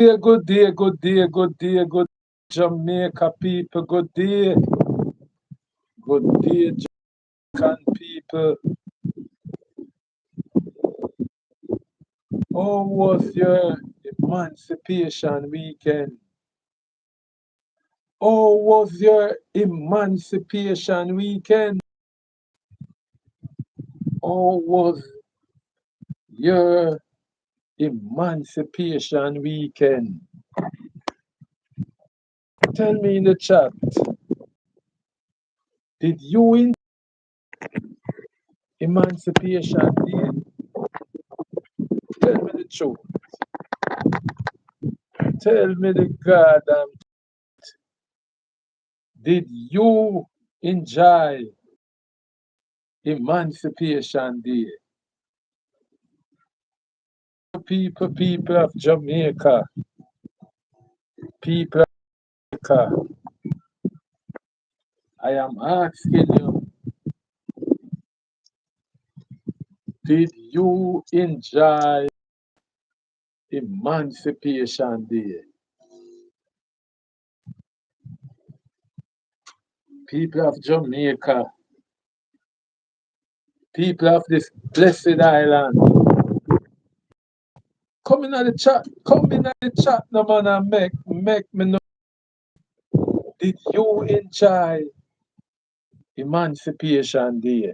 Good day, good day, good day, good Jamaica people, good day, Jamaican people. How was your emancipation weekend? How was your emancipation weekend? How was your emancipation weekend? Tell me in the chat, did you in emancipation day? Tell me the truth. Tell me the goddamn. Did you enjoy Emancipation Day? People of Jamaica, people of Jamaica, I am asking you, did you enjoy Emancipation Day? People of Jamaica, people of this blessed island, come in the chat, no man, and make me know. Did you enjoy Emancipation Day?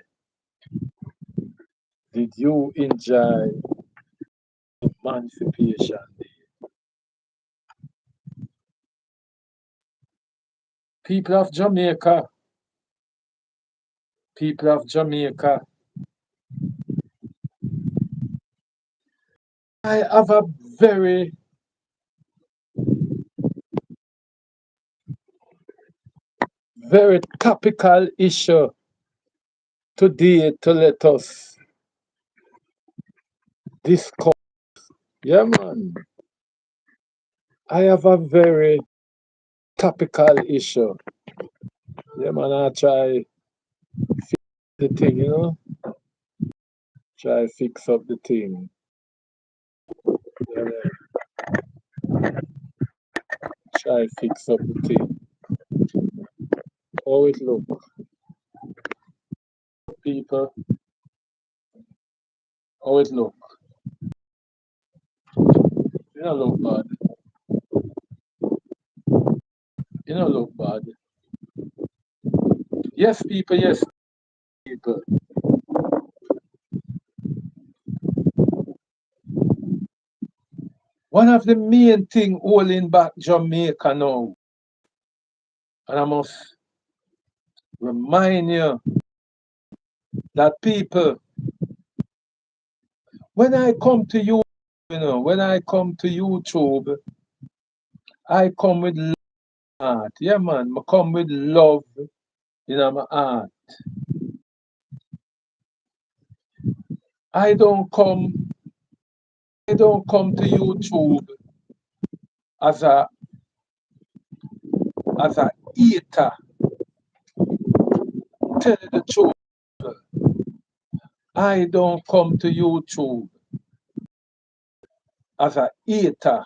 Did you enjoy Emancipation Day? People of Jamaica, people of Jamaica, I have a very, very topical issue today to let us discuss. Yeah, man. I have a very topical issue. Yeah, man. I try the thing, Try fix up the thing. Yeah, try fix up the thing. How it look, people? How it look? You don't look bad. You don't look bad. Yes, people. Yes, people. One of the main thing holding back Jamaica now, and I must remind you that people, when I come to you, when I come to YouTube, I come with heart. Yeah, man, I come with love in my heart. I don't come, I don't come to YouTube as a eater. Tell you the truth, I don't come to YouTube as a eater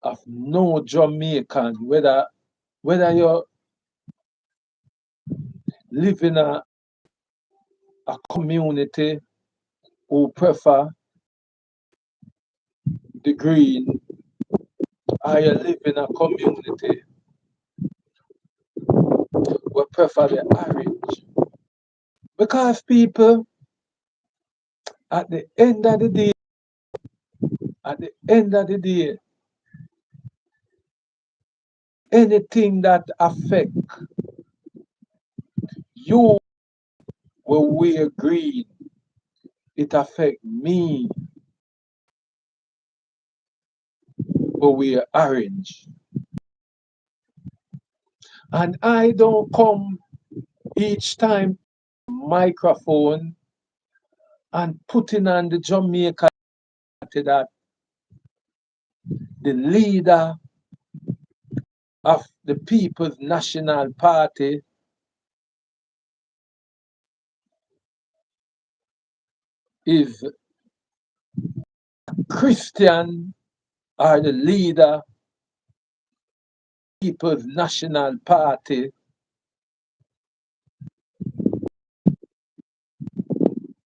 of no Jamaican, whether you live in a community who prefer the green, or you live in a community who prefer the orange. Because people, at the end of the day, at the end of the day, anything that affect you will wear green, it affect me will wear orange. And I don't come each time microphone and putting on the Jamaica that the leader of the People's National Party is Christian are the leader People's National Party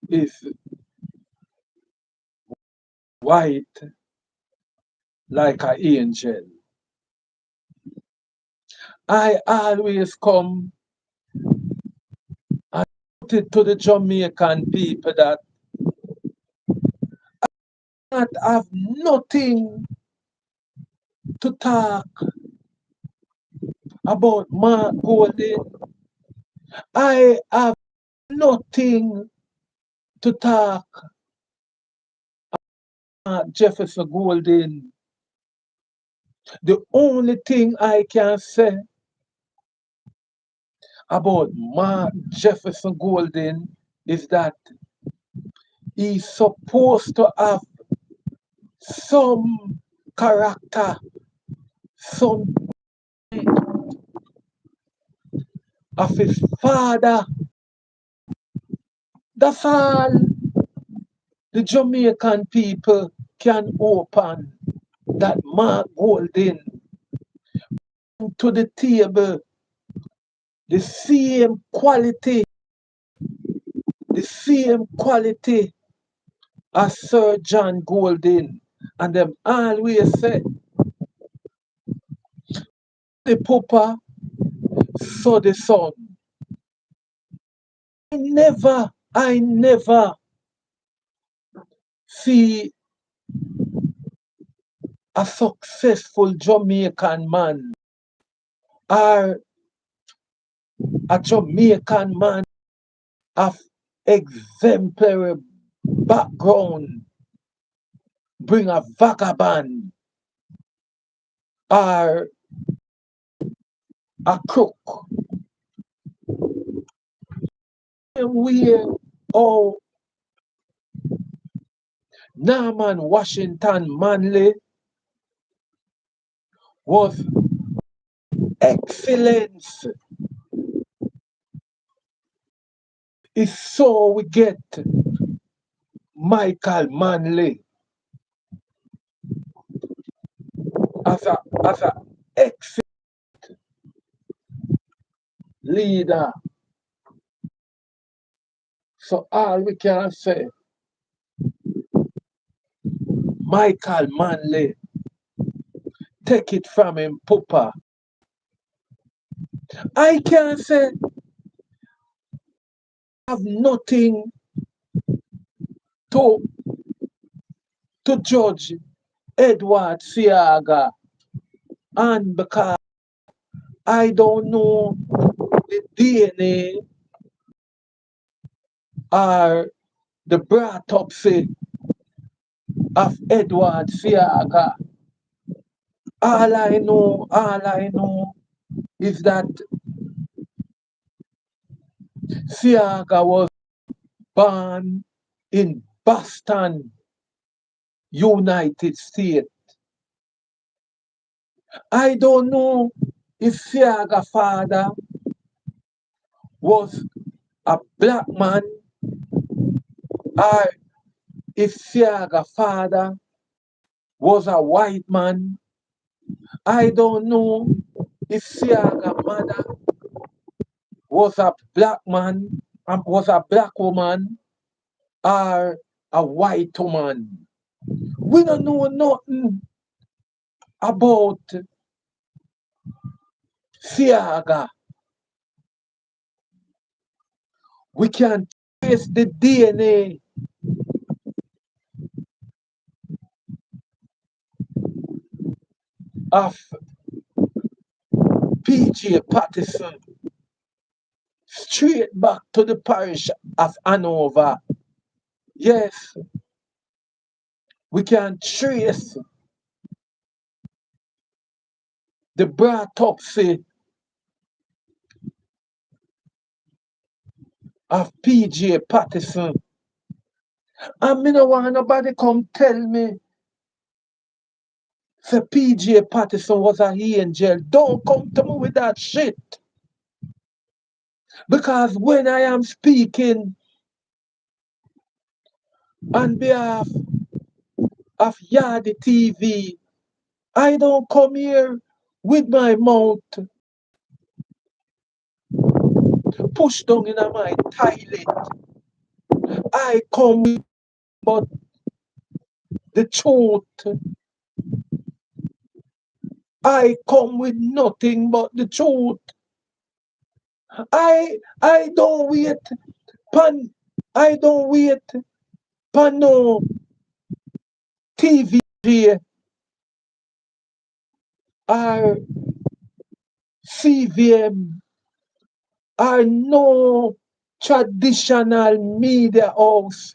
is white like an angel. I always come and put it to the Jamaican people that not have nothing to talk about Mark Golden. I have nothing to talk about Jefferson Golden. The only thing I can say about Mark Jefferson Golden is that he's supposed to have some character, some of his father. That's all the Jamaican people can open that Mark Golden to the table the same quality as Sir John Golden. And them always say, the papa saw the son. I never see a successful Jamaican man or a Jamaican man of exemplary background bring a vagabond or a crook. Where oh Norman Washington Manley was excellence. Is so we get Michael Manley as a excellent leader. So all we can say, Michael Manley, take it from him, Papa. I can say I have nothing to judge Edward Siaga, and because I don't know the DNA or the autopsy of Edward Siaga. All I know is that Siaga was born in Boston, United States. I don't know if Siaga father was a black man or if Siaga father was a white man. I don't know if Siaga mother was a black man, was a black woman or a white woman. We don't know nothing about Siaga. We can trace the DNA of PJ Patterson straight back to the parish of Hanover. Yes, we can trace the autopsy of PJ Patterson. And me no want nobody come tell me say PJ Patterson was an angel. Don't come to me with that shit. Because when I am speaking on behalf of Yardi TV I don't come here with my mouth pushed down in my toilet. I come with but the truth. I come with nothing but the truth. I don't wait pan I don't wait pan no TV or CVM or no traditional media house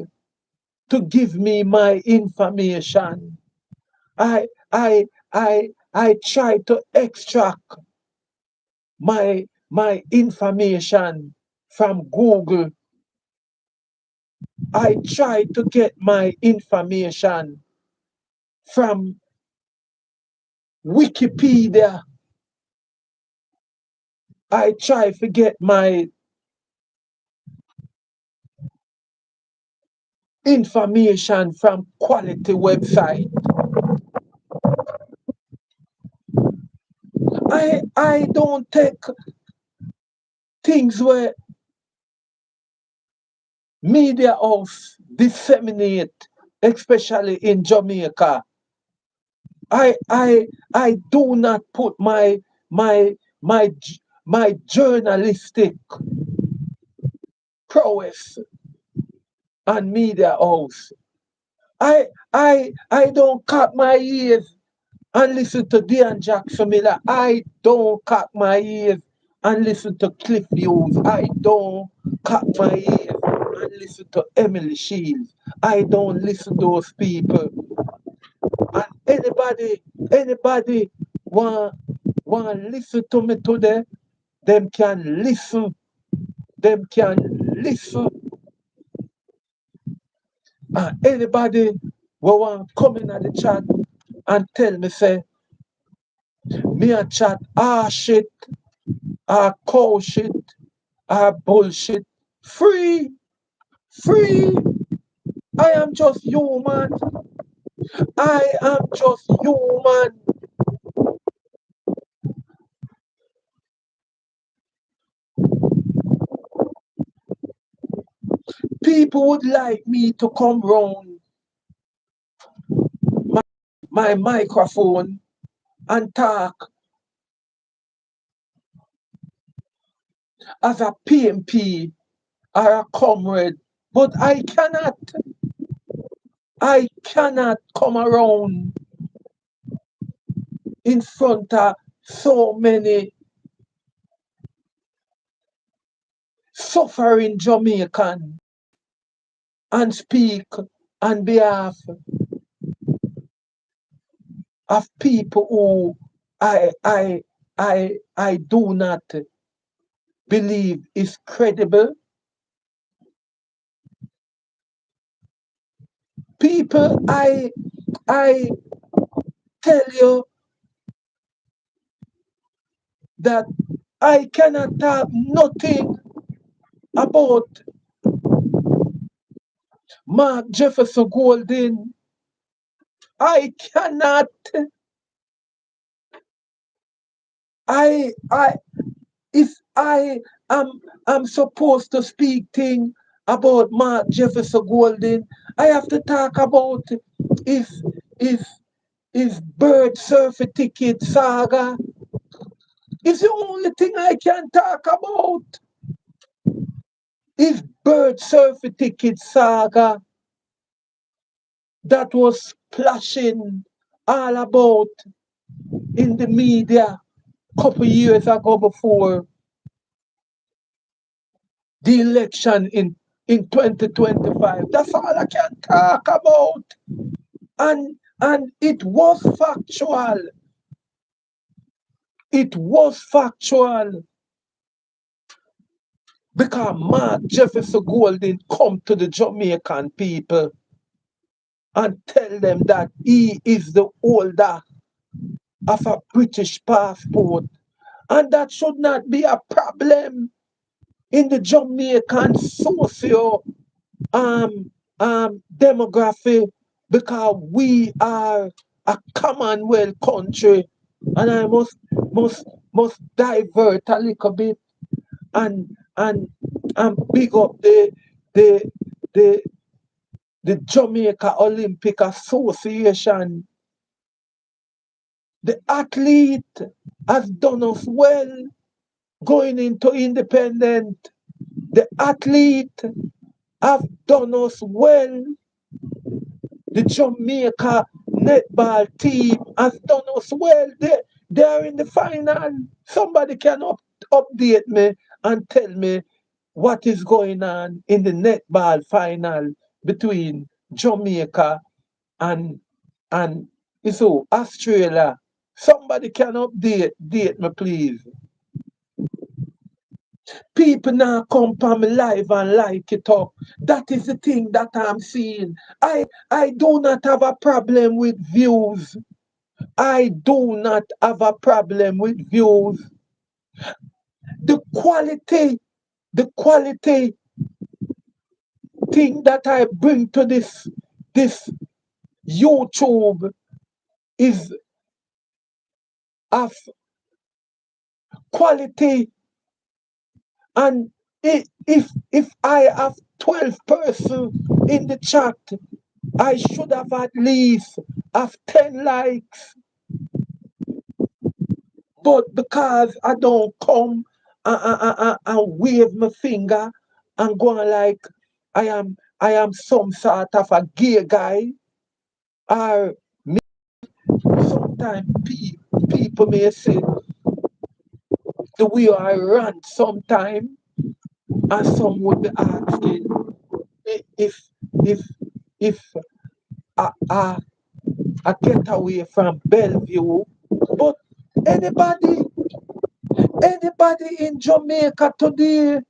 to give me my information. I I I try to extract my information from Google. I try to get my information from Wikipedia. I try to get my information from quality website. I don't take things where media house disseminate, especially in Jamaica. I do not put my my my journalistic prowess on media house. I don't cock my ears and listen to Dan Jackson Miller. I don't cock my ears and listen to Cliff Hughes. I don't cock my ears and listen to Emily Shields. I don't listen to those people. And anybody want listen to me today, them can listen. Them can listen. And anybody who want come in at the chat and tell me say me a chat shit, cow shit, bullshit. Free, free. I am just human. I am just human. People would like me to come round my microphone and talk as a PMP or a comrade, but I cannot come around in front of so many suffering Jamaican and speak on behalf of people who I do not believe is credible. People I tell you that I cannot talk nothing about Mark Jefferson Golden. I cannot I if I'm supposed to speak thing about Mark Jefferson Golden, I have to talk about if if if bird certificate saga. It's the only thing I can talk about. If bird certificate saga that was splashing all about in the media a couple years ago before the election in 2025. That's all I can talk about. And it was factual. It was factual because Mark Jefferson Golden come to the Jamaican people and tell them that he is the holder of a British passport. And that should not be a problem in the Jamaican socio demography because we are a Commonwealth country, and I must divert a little bit and and and big up the the the Jamaica Olympic Association. The athlete has done us well going into independent. The athlete have done us well. The Jamaica netball team has done us well. They are in the final. Somebody can update me and tell me what is going on in the netball final between Jamaica and and so Australia. Somebody can update me, please. People now come to me live and like it up. That is the thing that I'm seeing. I do not have a problem with views. I do not have a problem with views. The quality thing that I bring to this YouTube is of quality. And if I have 12 person in the chat, I should have at least have 10 likes. But because I don't come and wave my finger and go on like I am some sort of a gay guy, or sometimes people may say the way I rant sometimes, and some would be asking if if if I get away from Bellevue. But anybody anybody in Jamaica today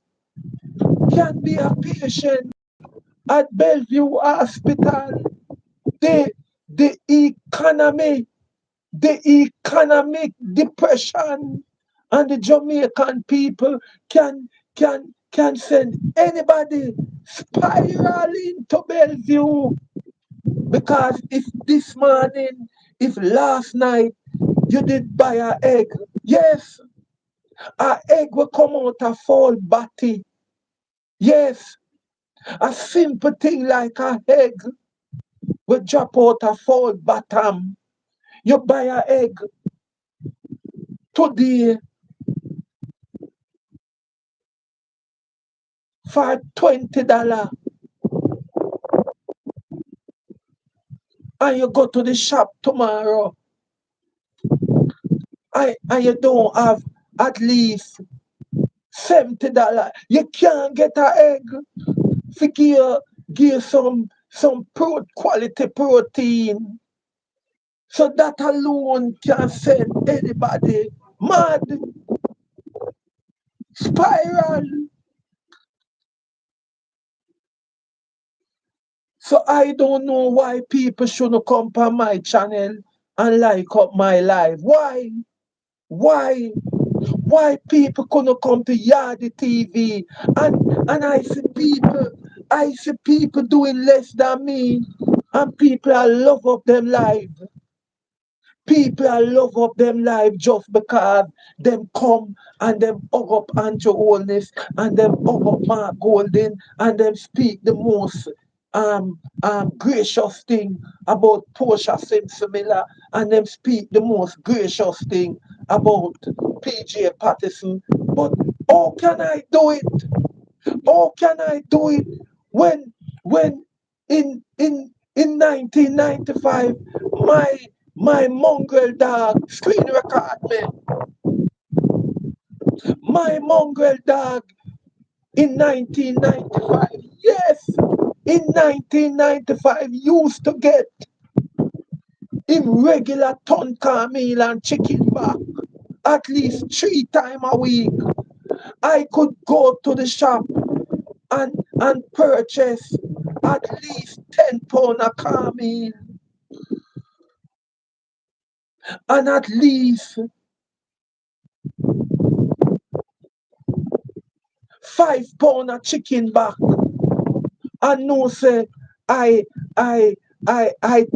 can be a patient at Bellevue Hospital. The the economy, the economic depression, and the Jamaican people can send anybody spiral into Bellevue. Because if this morning, if last night you did buy a egg, yes, a egg will come out a fall batty. Yes, a simple thing like a egg will drop out a fall bottom. You buy a egg today for $20 and you go to the shop tomorrow and you don't have at least $70. You can't get an egg to give some quality protein. So that alone can send anybody mad, spiral. So I don't know why people shouldn't come on my channel and like up my life. Why? Why? Why people couldn't come to Yardi TV and I see people doing less than me, and people I love up them life. People I love up them life just because them come and them hug up Andrew Holness and them hug up Mark Golden and them speak the most gracious thing about Portia Simpson Miller, and them speak the most gracious thing about PJ Patterson. But how can I do it? How can I do it when when in 1995 my mongrel dog screen record me. My mongrel dog in 1995. Yes, in 1995 used to get him regular ton meal and chicken back at least 3 times a week. I could go to the shop and purchase at least 10 pound of cornmeal and at least 5 pound of chicken back. And no say I I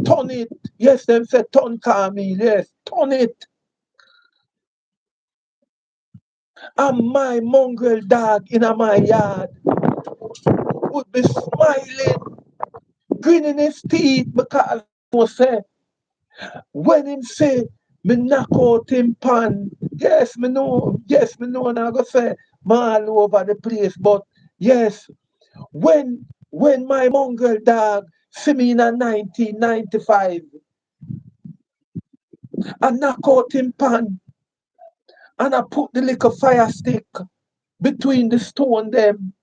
turn it Yes, them say turn Camille. Yes, turn it. And my mongrel dog in my yard would be smiling, grinning his teeth because he was say, when him say, me knock out him pan. Yes, me know, and I go say, man all over the place. But yes, when my mongrel dog see me in a 1995, I knock out him pan and I put the little fire stick between the stone them.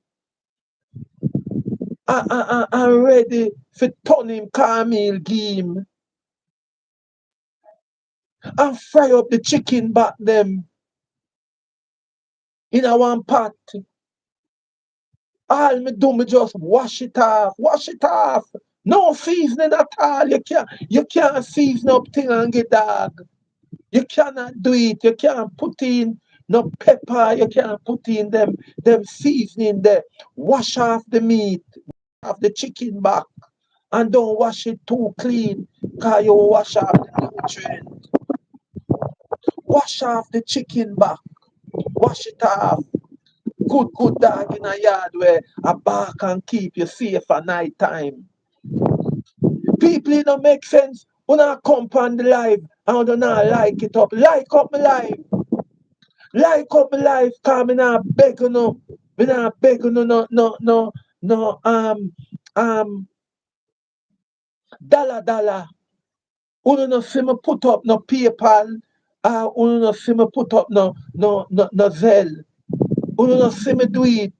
I'm ready for turn him Camille game and fry up the chicken back them in a one pot. All me do, me just wash it off, wash it off. No seasoning at all. You can't season up thing and get dog. You cannot do it. You can't put in no pepper. You can't put in them seasoning there. Wash off the meat, off the chicken back, and don't wash it too clean, cause you wash off the nutrient. Wash off the chicken back. Wash it off. Good dog in a yard where a bar can keep you safe at night time. People, it don't make sense. When I come on the live, I do not like it up. Like up my live. Like up my life, cause me not beg you no. Me not beg you no, um, dollar. Uno no see me put up no PayPal. Uno no see me put up no Zelle. Uno no see me do it.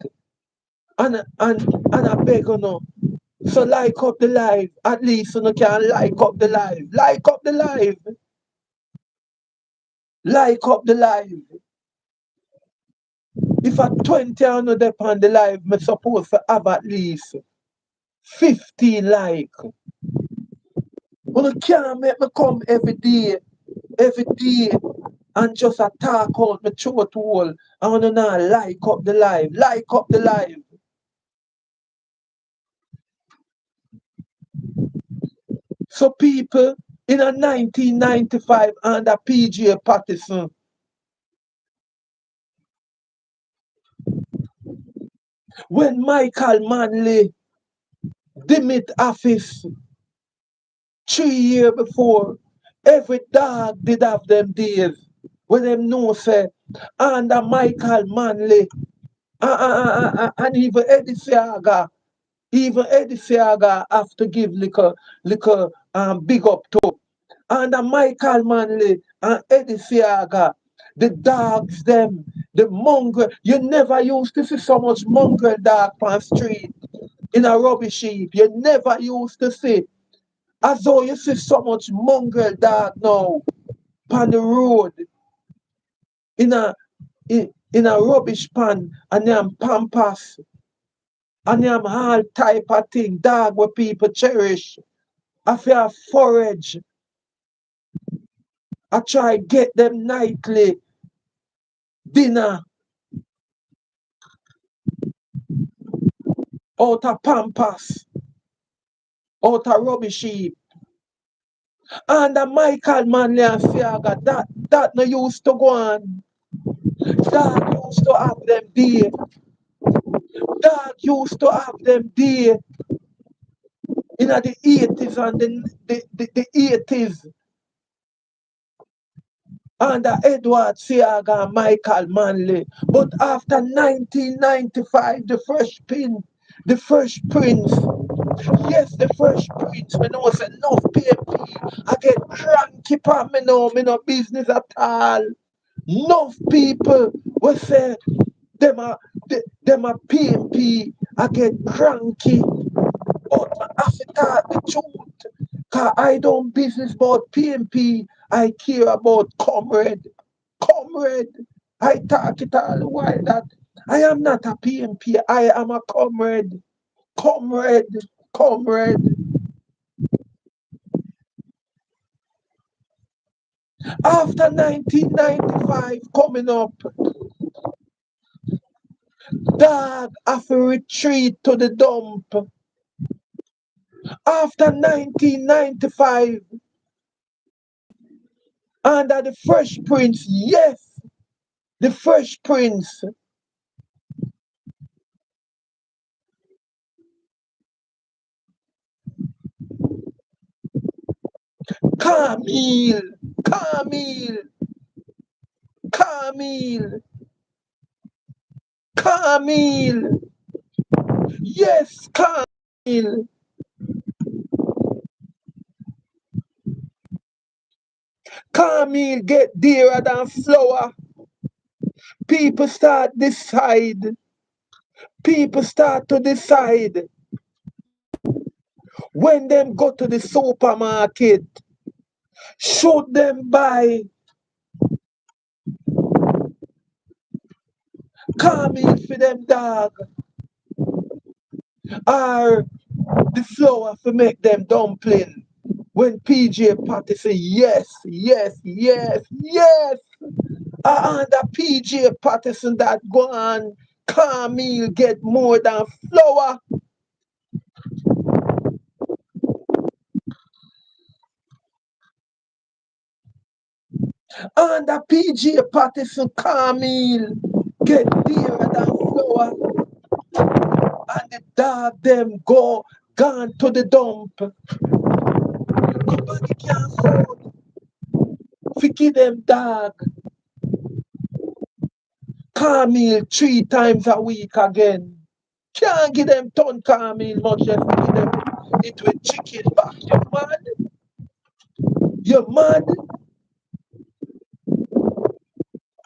And I beg you no. So like up the live. At least you can like up the live. Like up the live. Like up the live. If at 20 I know dep on the live, me supposed to have at least 15 like. You can't make me come every day, and just attack out my throat hole. I wanna now like up the live. So people in a 1995 under PJ Patterson, when Michael Manley demit office 3 years before, every dog did have them days when them know say under Michael Manley and even Eddie Seaga have to give little big up to. Under Michael Manley and Eddie Seaga, the dogs them, the mongrel. You never used to see so much mongrel dog on street in a rubbish heap. You never used to see. As though you see so much mongrel dog now on the road in a rubbish pan and them pampas and them all type of thing, dog where people cherish. If you have forage, I try get them nightly dinner out of pampas, out of rubbish heap. And the Michael Manley and Fiaga, that no used to go on. Dog used to have them there. Dog used to have them there in the 80s and the 80s under Edward Seaga and Michael Manley. But after 1995, the first prince, yes, the first prince, when I was enough PMP, I get cranky pa me no business at all. Enough people will say them a PMP, I get cranky, but I have to talk the truth. Cause I don't business about PMP, I care about comrade. Comrade. I talk it all the while that I am not a PMP, I am a comrade. Comrade. Comrade. After 1995 coming up, dog have to retreat to the dump. After 1995, Under the Fresh Prince, yes, the Fresh Prince. Camille, Camille, Camille, Camille. Yes, Camille. Camille get dearer than flour. People start decide. People start to decide when them go to the supermarket. Should them buy Camille for them dog or the flour for make them dumpling? When PJ Patty say yes, yes, yes, yes. And the PJ Patterson that go on Camille get more than flour. And the PJ Patterson Camille get dearer than flour. And the dog them gone to the dump. Nobody can afford to give them dog Camille 3 times a week again. Can't give them ton Camille much just give them it with chicken back. You mad? You mad?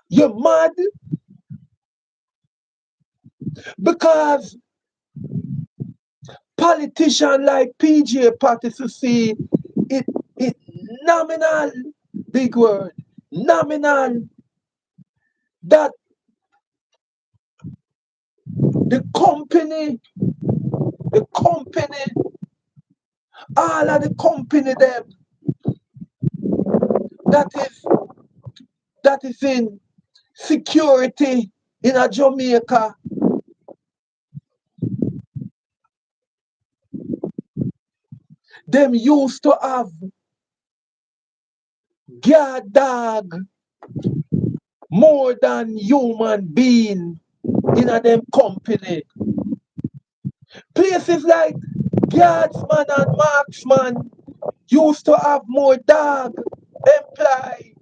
You mad? Because politician like PJ Patterson see it it nominal, big word, nominal, that the company, all of the company them that is that is in security in a Jamaica, them used to have guard dog more than human being in a them company. Places like guardsman and marksman used to have more dog employ.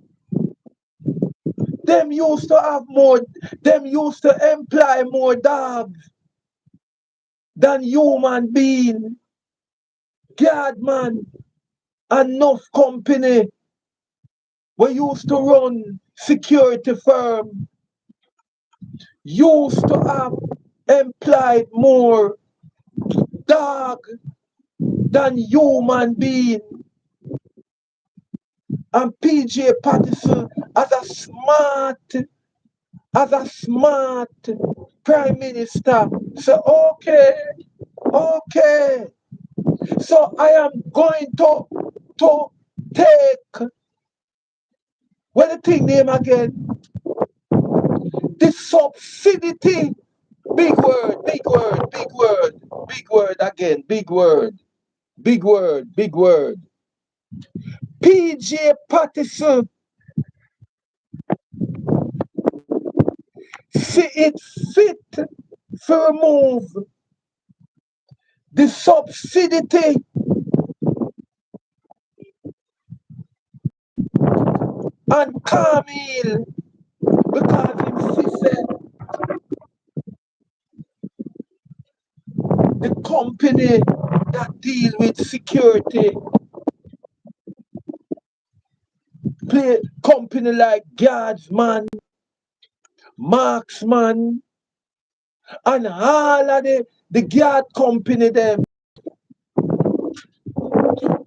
Them used to have more, them used to employ more dogs than human being. Guardman, enough company we used to run security firm used to have employed more dog than human being. And PJ Patterson as a smart prime minister say okay, so I am going to take what the thing name again, the subsidy. Big word, big word, big word, big word again, big word, big word, big word. PJ Patterson see it fit to remove the subsidy and Camille because him said the company that deal with security, play company like guardsman, marksman, and all of the guard company them.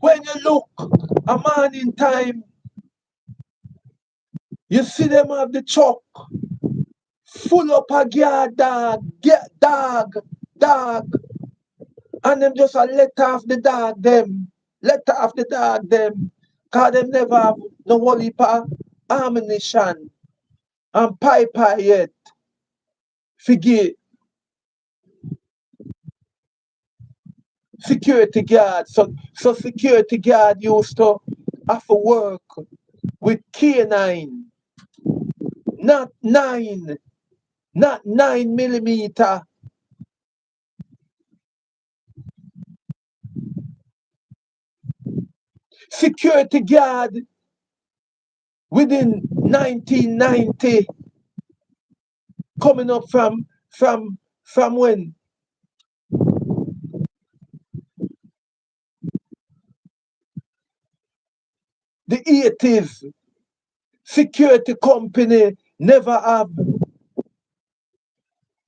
When you look a morning time, you see them have the truck full up a guard dog, get dog, and them just a let off the dog them, let off the dog them, cause them never have no whole heap of ammunition and pipe yet. Forget security guard. So security guard used to have to work. with K9, not 9 millimeter. Security guard within 1990, coming up from when the 80s, security company never have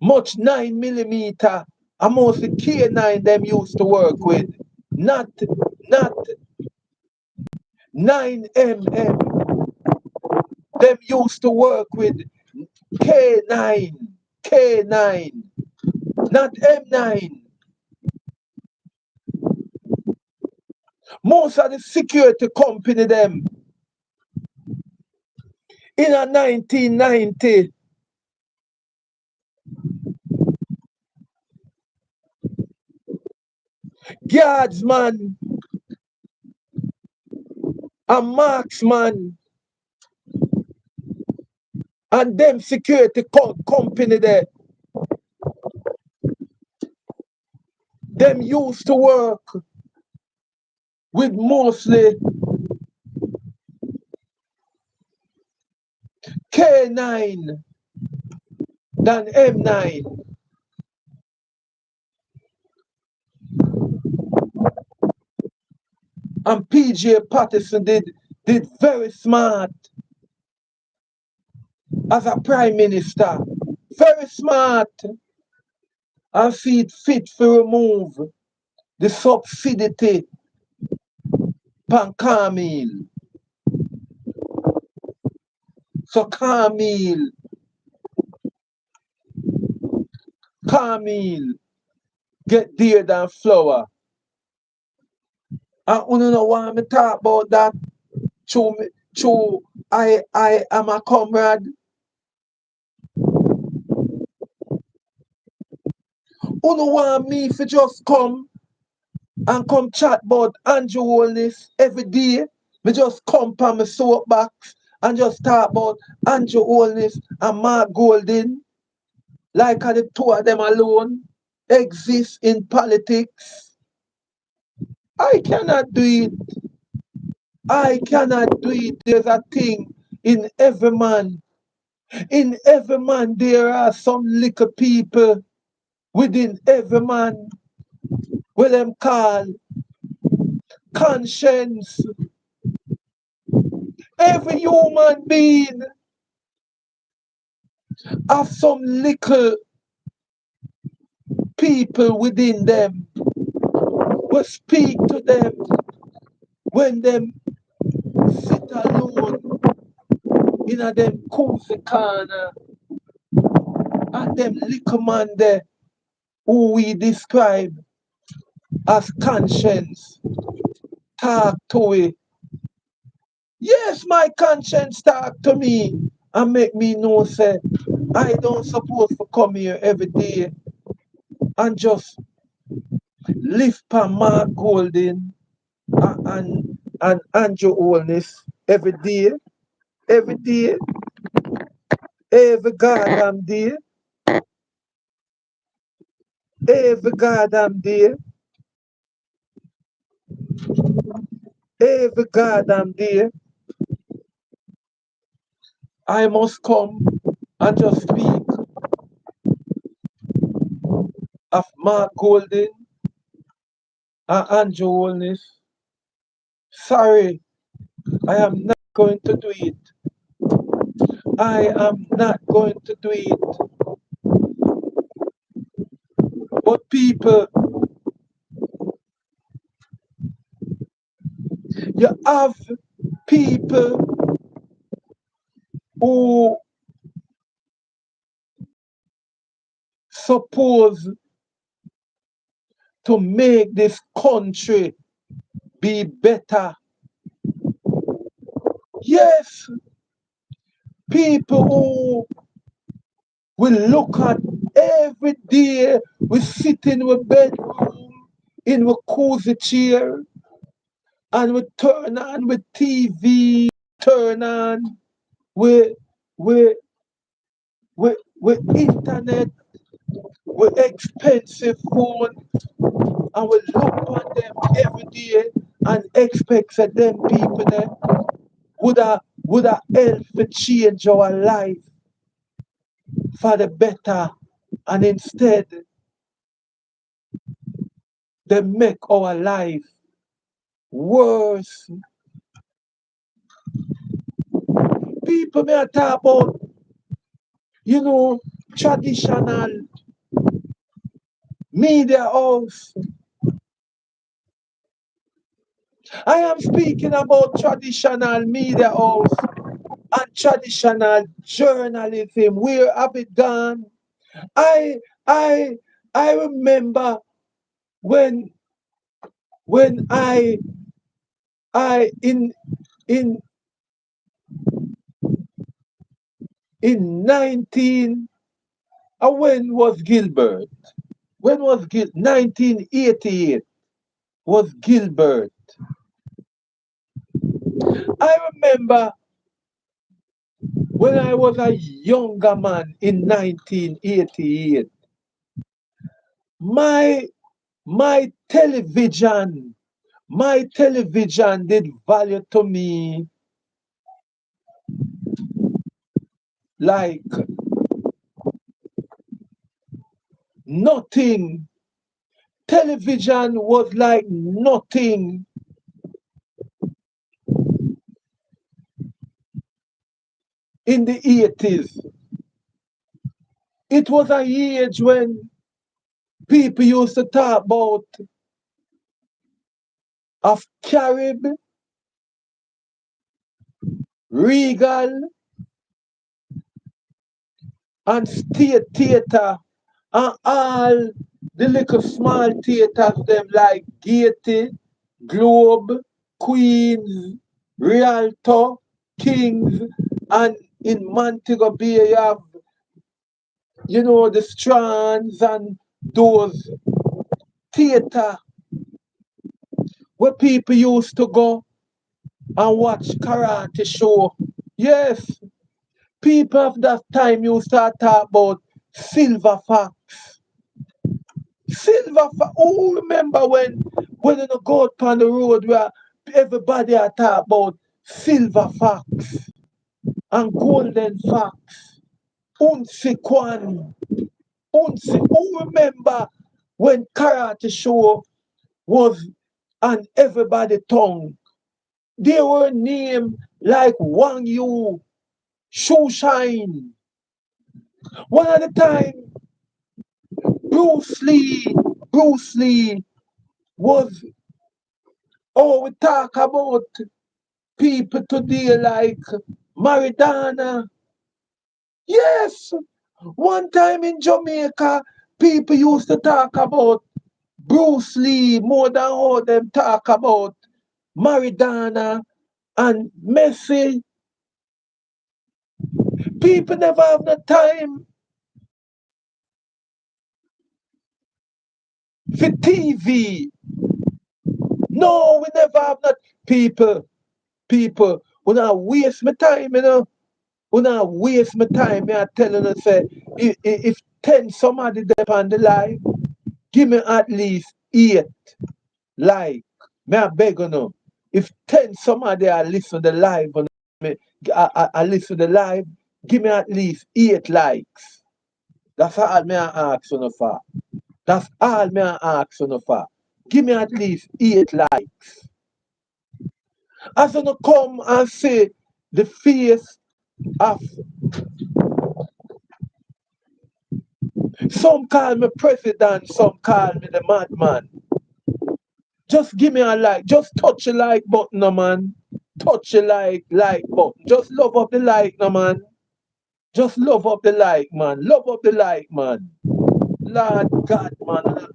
much 9 millimeter. And mostly K9 them used to work with. Not 9 mm. Them used to work with K9, not M9. Most of the security company them in a 1990, guardsman and marksman and them security company there, them used to work with mostly K9 than M9. And PJ Patterson did very smart as a prime minister. Very smart. And see it fit to remove the subsidy pan Camille. So Camille get dear than flower. And you know want me talk about that? True, I am a comrade. You know want me to just come and come chat about Andrew Holness every day. Me just come on my soapbox and just talk about Andrew Holness and Mark Golding. Like the two of them alone exist in politics. I cannot do it. I cannot do it. There's a thing in every man. In every man, there are some little people within every man. What them call conscience. Every human being have some little people within them. We speak to them when them sit alone in a them cozy corner and them little man there who we describe as conscience talk to it. Yes, my conscience talk to me and make me know say I don't suppose to come here every day and just lift pan Mark Golding and Andrew Holness every day, every day, every goddamn day, every goddamn day, every goddamn day. I must come and just speak of Mark Golding and Andrew Holness. Sorry, I am not going to do it. I am not going to do it. But people, you have people who suppose to make this country be better. Yes, people who will look at every day, we sit in our bedroom, in our cozy chair, and we turn on with TV turn on with with with internet, with expensive phone, and we look on them every day and expect that them people there would have help to change our life for the better, and instead they make our life worse. People may talk about, you know, traditional media house. I am speaking about traditional media house and traditional journalism. Where have it gone? I I I remember when when I in in 19 when was Gilbert? When was 1988 was Gilbert. I remember when I was a younger man in 1988, my my television, my television did value to me like nothing. Television was like nothing in the 80s. It was a age when people used to talk about of Carib, Regal, and State Theatre, and all the little small theatres them like Gaiety, Globe, Queens, Rialto, Kings, and in Montego Bay you have, you know, the Strands and those theatre where people used to go and watch karate show. Yes, people of that time used to talk about silver fox. Silver fox. Who remember when you go out on the road where everybody a talk about silver fox and golden fox, unsi kwan, unsi. Who remember when karate show was on everybody tongue? They were named like Wang Yu, Shoe Shine. One at a time, Bruce Lee, Bruce Lee was, oh, we talk about people today like Maradona. Yes, one time in Jamaica, people used to talk about Bruce Lee more than how them talk about Maradona and Messi. People never have the time for TV. No, we never have that. People, when I waste my time, you know, when I waste my time, me I telling you, say, if 10 somebody there on the live, give me at least 8 like. Me I beg you know. If 10 somebody I listen to the live, and me, I listen to the live, give me at least 8 likes. That's all me I ask you for. That's all me I ask you for. Give me at least 8 likes. As you come and say the face of, some call me president, some call me the madman. Just give me a like. Just touch the like button, no man. Touch the like button. Just love up the like, no man. Just love up the like, man. Love up the like, man. Lord God, man.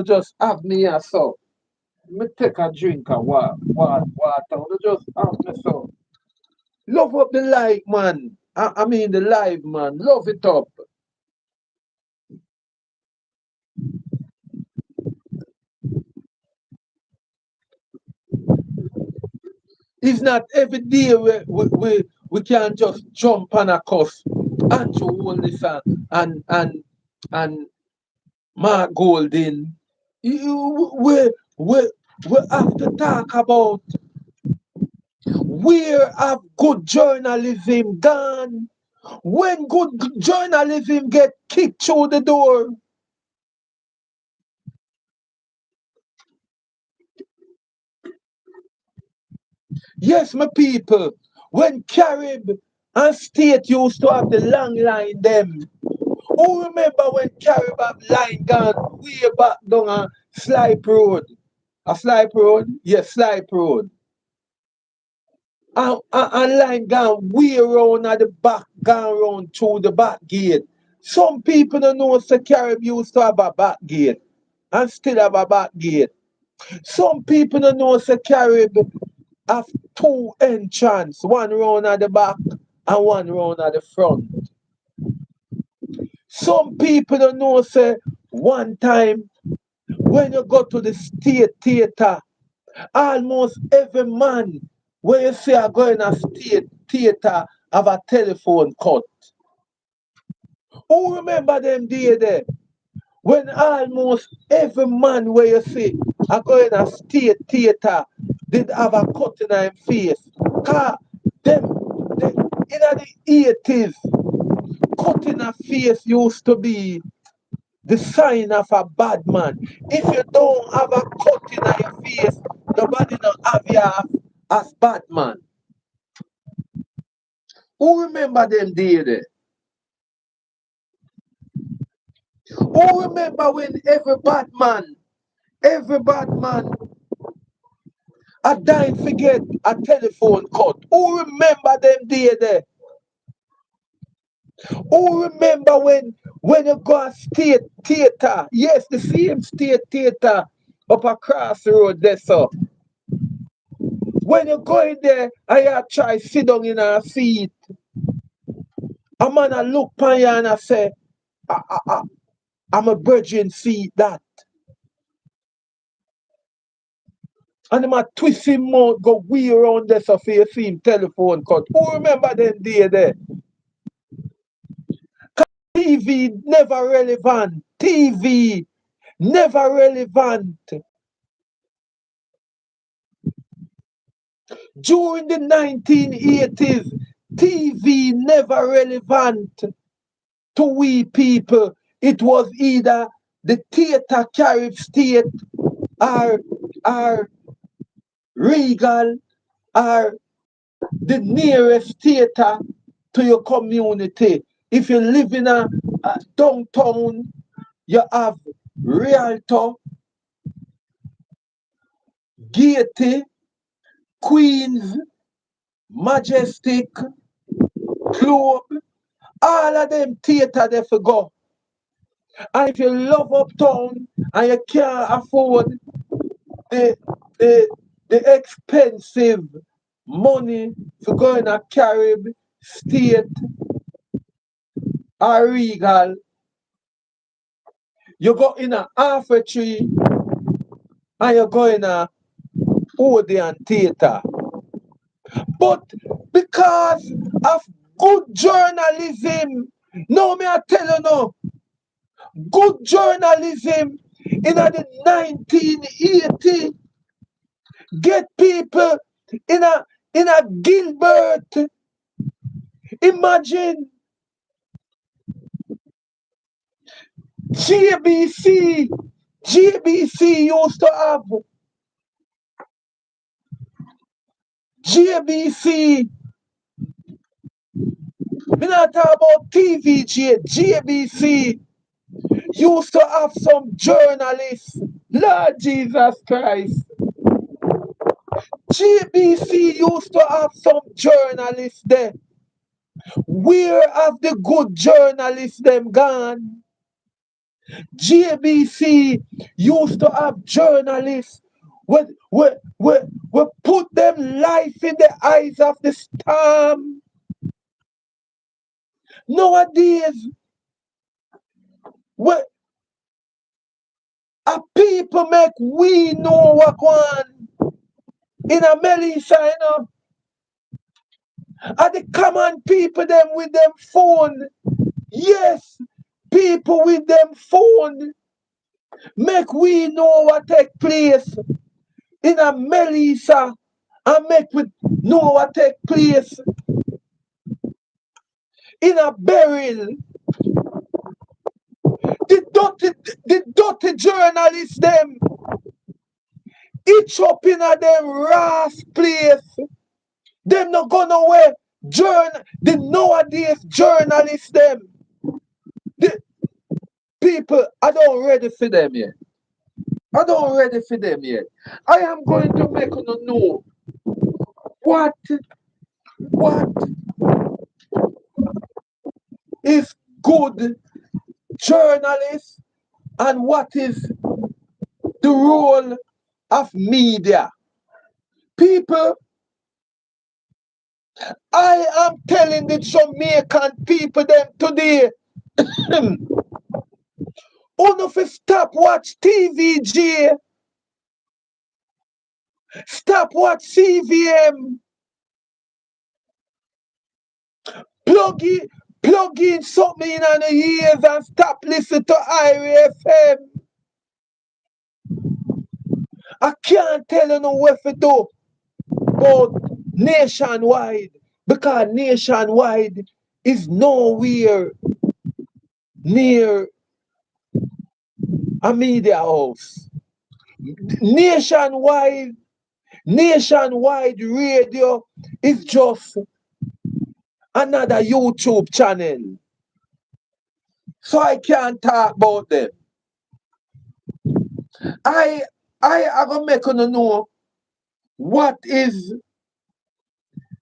Just have me here, so. Me take a drink of water. Just have me so. Love up the like, man. I mean the live, man. Love it up. It's not every day we can just jump on a cuss. Andrew Holness and Mark Golding. We have to talk about where have good journalism gone? When good journalism get kicked through the door? Yes, my people, when Carib and State used to have the long line them, who remember when Carib have line gone way back down a Slipe Road? A Slipe Road? Yes, Slipe Road. And line gone way around at the back, gone round through the back gate. Some people don't know say Carib used to have a back gate and still have a back gate. Some people don't know say Carib have two entrance, one round at the back and one round at the front. Some people don't know say one time when you go to the state theatre, almost every man when you see a going a state theatre have a telephone cut. Who remember them day there? When almost every man where you see a going a state theatre did have a cut in their face. Cause them in the 80s, cutting a face used to be the sign of a bad man. If you don't have a cut in your face, nobody don't have you as bad man. Who remember them day there? Who remember when every bad man a dying forget a telephone cut? Who remember them day there? Who remember when you go a state theatre? Yes, the same state theatre up across the road there, so. When you go in there and you try sit down in a seat, a man a look pan you and I say, I'm a virgin seat that. And him a twist him mouth, go way around there so for you see him telephone cut. Who remember them day there? TV never relevant. TV never relevant. During the 1980s, TV never relevant to we people. It was either the theatre Carib State or, or Regal or the nearest theatre to your community. If you live in a downtown, you have Rialto, Gaiety, Queens, Majestic, Club, all of them theatre they for go. And if you love uptown and you can't afford the the the expensive money to go in a Carib State or Regal, you go in a half a tree and you go in a Odeon Theatre. But because of good journalism, no me I tell you no, good journalism in the 1980 get people in a Gilbert. Imagine JBC. JBC used to have JBC. Me not talk about TVJ. JBC used to have some journalists. Lord Jesus Christ. JBC used to have some journalists there. Where have the good journalists them gone? JBC used to have journalists we put them life in the eyes of the storm. Nowadays, we, a people make we know what going in a Melissa, you know. Are the common people them with them phone? Yes, people with them phone. Make we know what take place in a Melissa and make we know what take place in a Beryl. The dirty journalists them each up in a them ras place. Them not go nowhere. The nowadays journalists them. The people, I don't ready for them yet. I don't ready for them yet. I am going to make you know what what is good journalists and what is the role of media. People, I am telling the Jamaican people them today, uno fi stop watch TVG, stop watch CVM, plug in, plug in something in the ears and stop listening to Irie FM. I can't tell you no what to do about nationwide because nationwide is nowhere near a media house. Nationwide, nationwide radio is just another YouTube channel. So I can't talk about them. I I am gonna make you know what is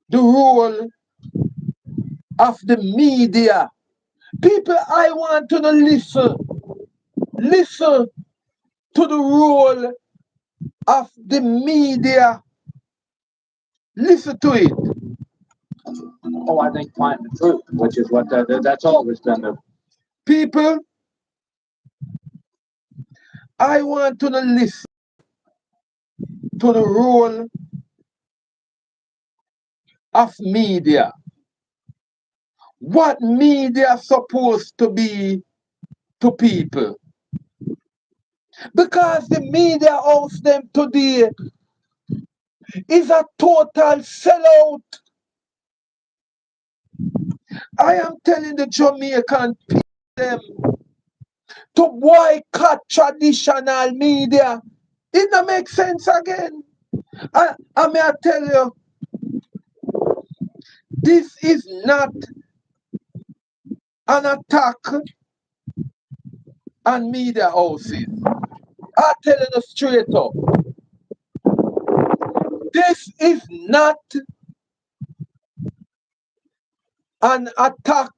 the role of the media. People, I want to listen. Listen to the role of the media. Listen to it. Oh, I think find the truth, which is what that's always been the. People, I want to listen to the role of media. What media supposed to be to people. Because the media house them today is a total sellout. I am telling the Jamaican people them to boycott traditional media. It don't make sense again. I may I tell you, this is not an attack on media houses. I tell you straight up. This is not an attack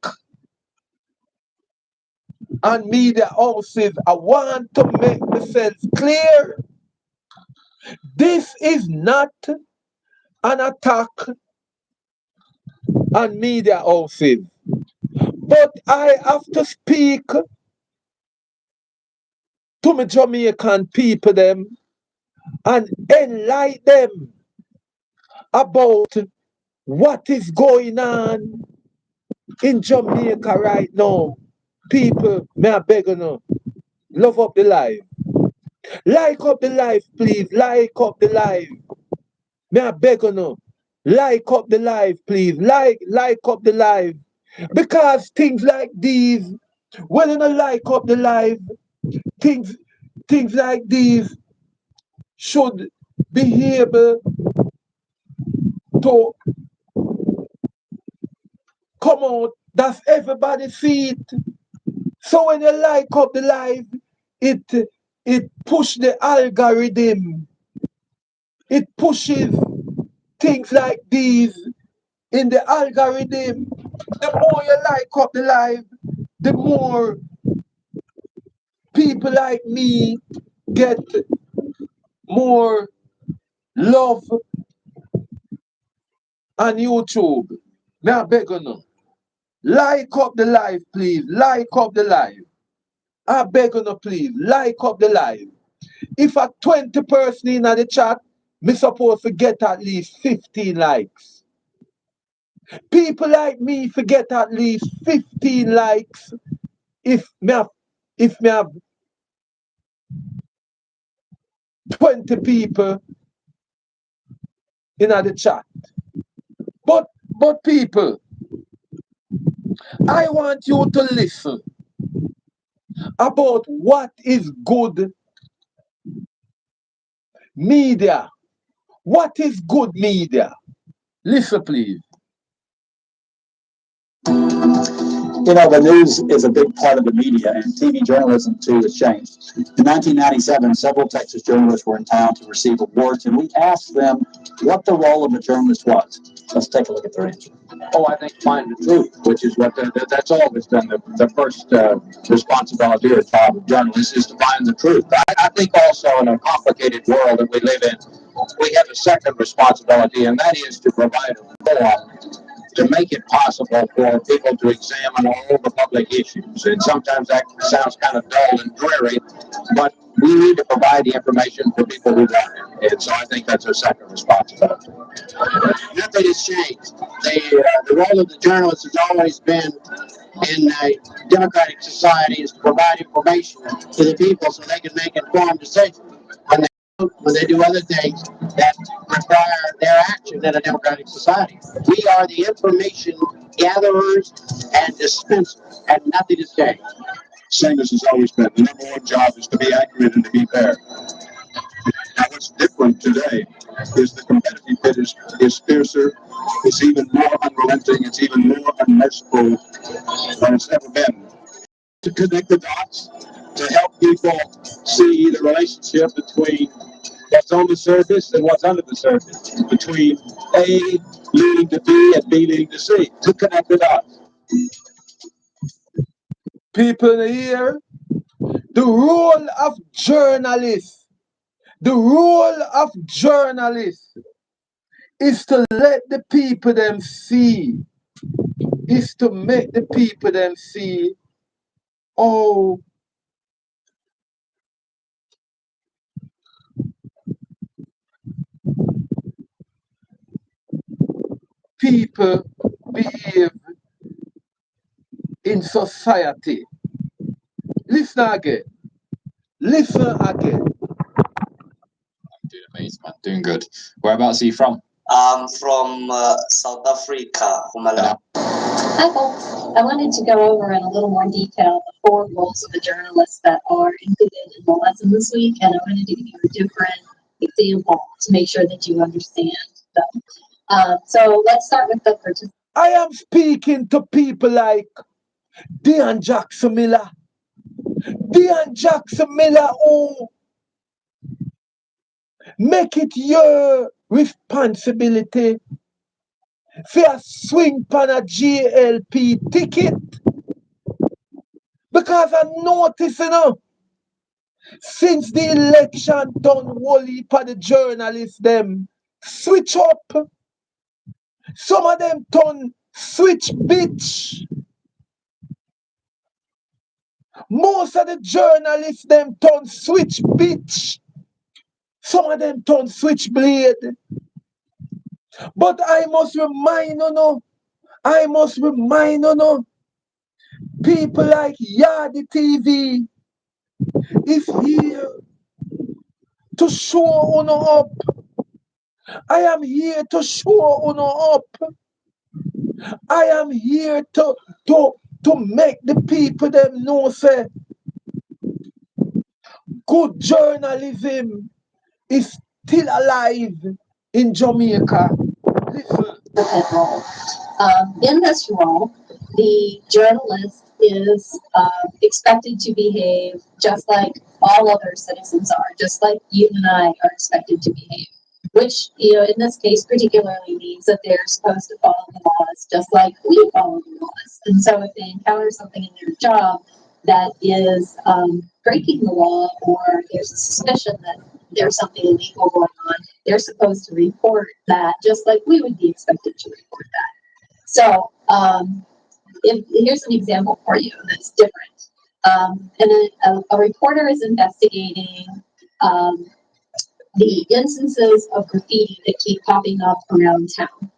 on media houses. I want to make myself clear. This is not an attack on media houses. But I have to speak to my Jamaican people them and enlighten them about what is going on in Jamaica right now. People, may I beg you now, love up the life. Like up the life, please. Like up the life. May I beg you now. Like up the life, please. Like up the life. Because things like these, when you don't like up the life, things things like these should be able to come out. That's everybody see it. So when you like up the life, it it push the algorithm. It pushes things like these in the algorithm. The more you like up the life, the more people like me get more love on YouTube. May I beg you now. Like up the life, please. Like up the life. I beg you now, please. Like up the life. If a 20 person in the chat, me supposed to get at least 15 likes. People like me forget at least 15 likes if me have 20 people in the chat. But people, I want you to listen about what is good media. What is good media? Listen, please. The news is a big part of the media, and TV journalism too has changed. In 1997, several Texas journalists were in town to receive awards, and we asked them what the role of a journalist was. Let's take a look at their answer. Oh, I think find the truth, which is what that's always been the first responsibility or job of journalists is to find the truth. I think also in a complicated world that we live in, we have a second responsibility, and that is to provide a forum to make it possible for people to examine all the public issues. And sometimes that sounds kind of dull and dreary, but we need to provide the information for people who want it. And so I think that's our second responsibility. Nothing has changed. The role of the journalist has always been in a democratic society is to provide information to the people so they can make informed decisions. When they do other things that require their action in a democratic society. We are the information gatherers and dispensers, and nothing has changed. Same as it's always been. The number one job is to be accurate and to be fair. Now, what's different today is the competitive bid is fiercer, it's even more unrelenting, it's even more unmerciful than it's ever been. To connect the dots, to help people see the relationship between what's on the surface and what's under the surface, between A leading to B and B leading to C, to connect the dots. People here, the role of journalists, the role of journalists is to let the people them see, is to make the people them see how people behave in society. Listen again. Listen again. Doing amazing, man. Doing good. Whereabouts are you from? I'm from South Africa, Mpumalanga. Hi, folks. I wanted to go over in a little more detail the 4 roles of a journalist that are included in the lesson this week, and I wanted to give you a different example to make sure that you understand them. So let's start with the participant. I am speaking to people like Dean Jackson Miller. Dean Jackson Miller, who make it your responsibility for swing pan a GLP ticket. Because I notice, since the election done wholly for the journalists them switch up. Some of them turn switch bitch. Most of the journalists them turn switch bitch. Some of them turn switchblade. But I must remind people like Yardi TV is here to show uno up. I am here to show uno up. I am here to make the people them know say good journalism is still alive in Jamaica. Listen. Role. In this role, the journalist is expected to behave just like all other citizens are, just like you and I are expected to behave. Which, in this case, particularly means that they're supposed to follow the laws just like we follow the laws. And so if they encounter something in their job that is breaking the law, or there's a suspicion that there's something illegal going on, they're supposed to report that just like we would be expected to report that. So here's an example for you that's different. And a reporter is investigating the instances of graffiti that keep popping up around town.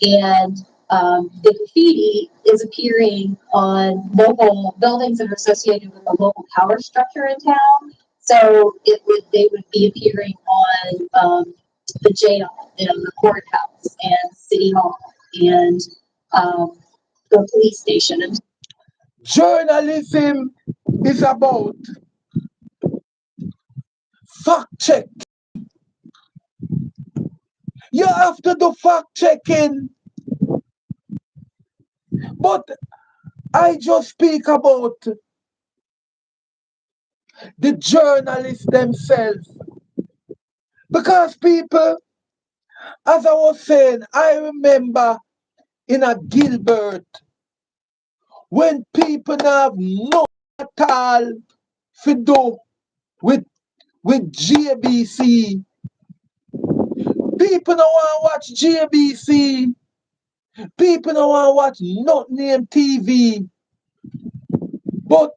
And The graffiti is appearing on local buildings that are associated with the local power structure in town. So they would be appearing on the jail and the courthouse and city hall and the police station. And Journalism is about fact check. You have to do fact checking. But I just speak about the journalists themselves. Because people, as I was saying, I remember in a Gilbert when people have no at all to do with JBC. People don't want to watch JBC. People don't want to watch Not Name TV. But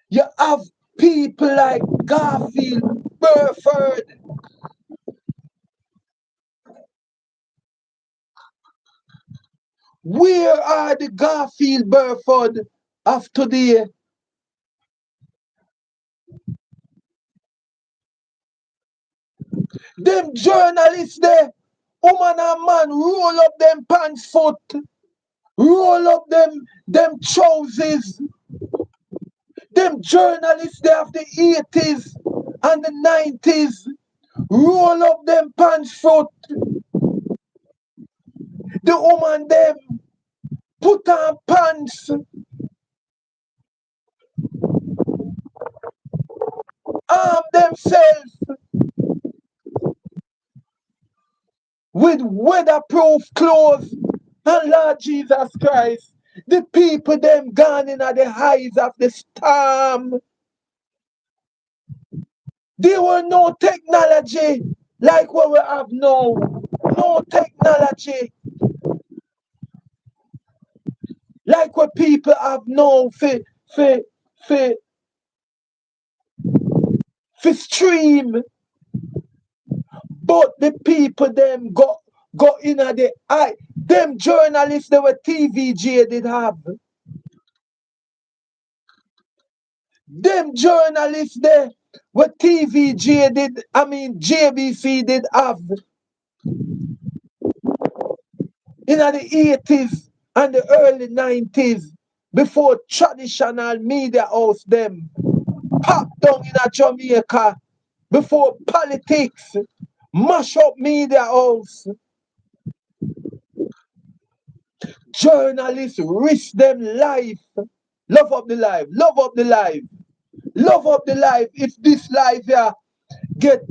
you have people like Garfield, Burford. Where are the Garfield, Burford of today? Them journalists there, woman and man, roll up them pants foot, roll up them trousers. Them journalists there of the 80s and the 90s, roll up them pants foot. The woman them put on pants, arm themselves with weatherproof clothes. And Lord Jesus Christ, the people them gone in at the heights of the storm. There were no technology like what we have now. No technology like what people have now for, for, for stream. But the people them go in at the eye. Them journalists they were TVJ did have. Them journalists there what TVJ did, I mean JBC did have in the 80s and the early 90s before traditional media house them popped down in a Jamaica, before politics mash up media house. Journalists risk them life. Love up the life, love up the life, love up the life. If this life here get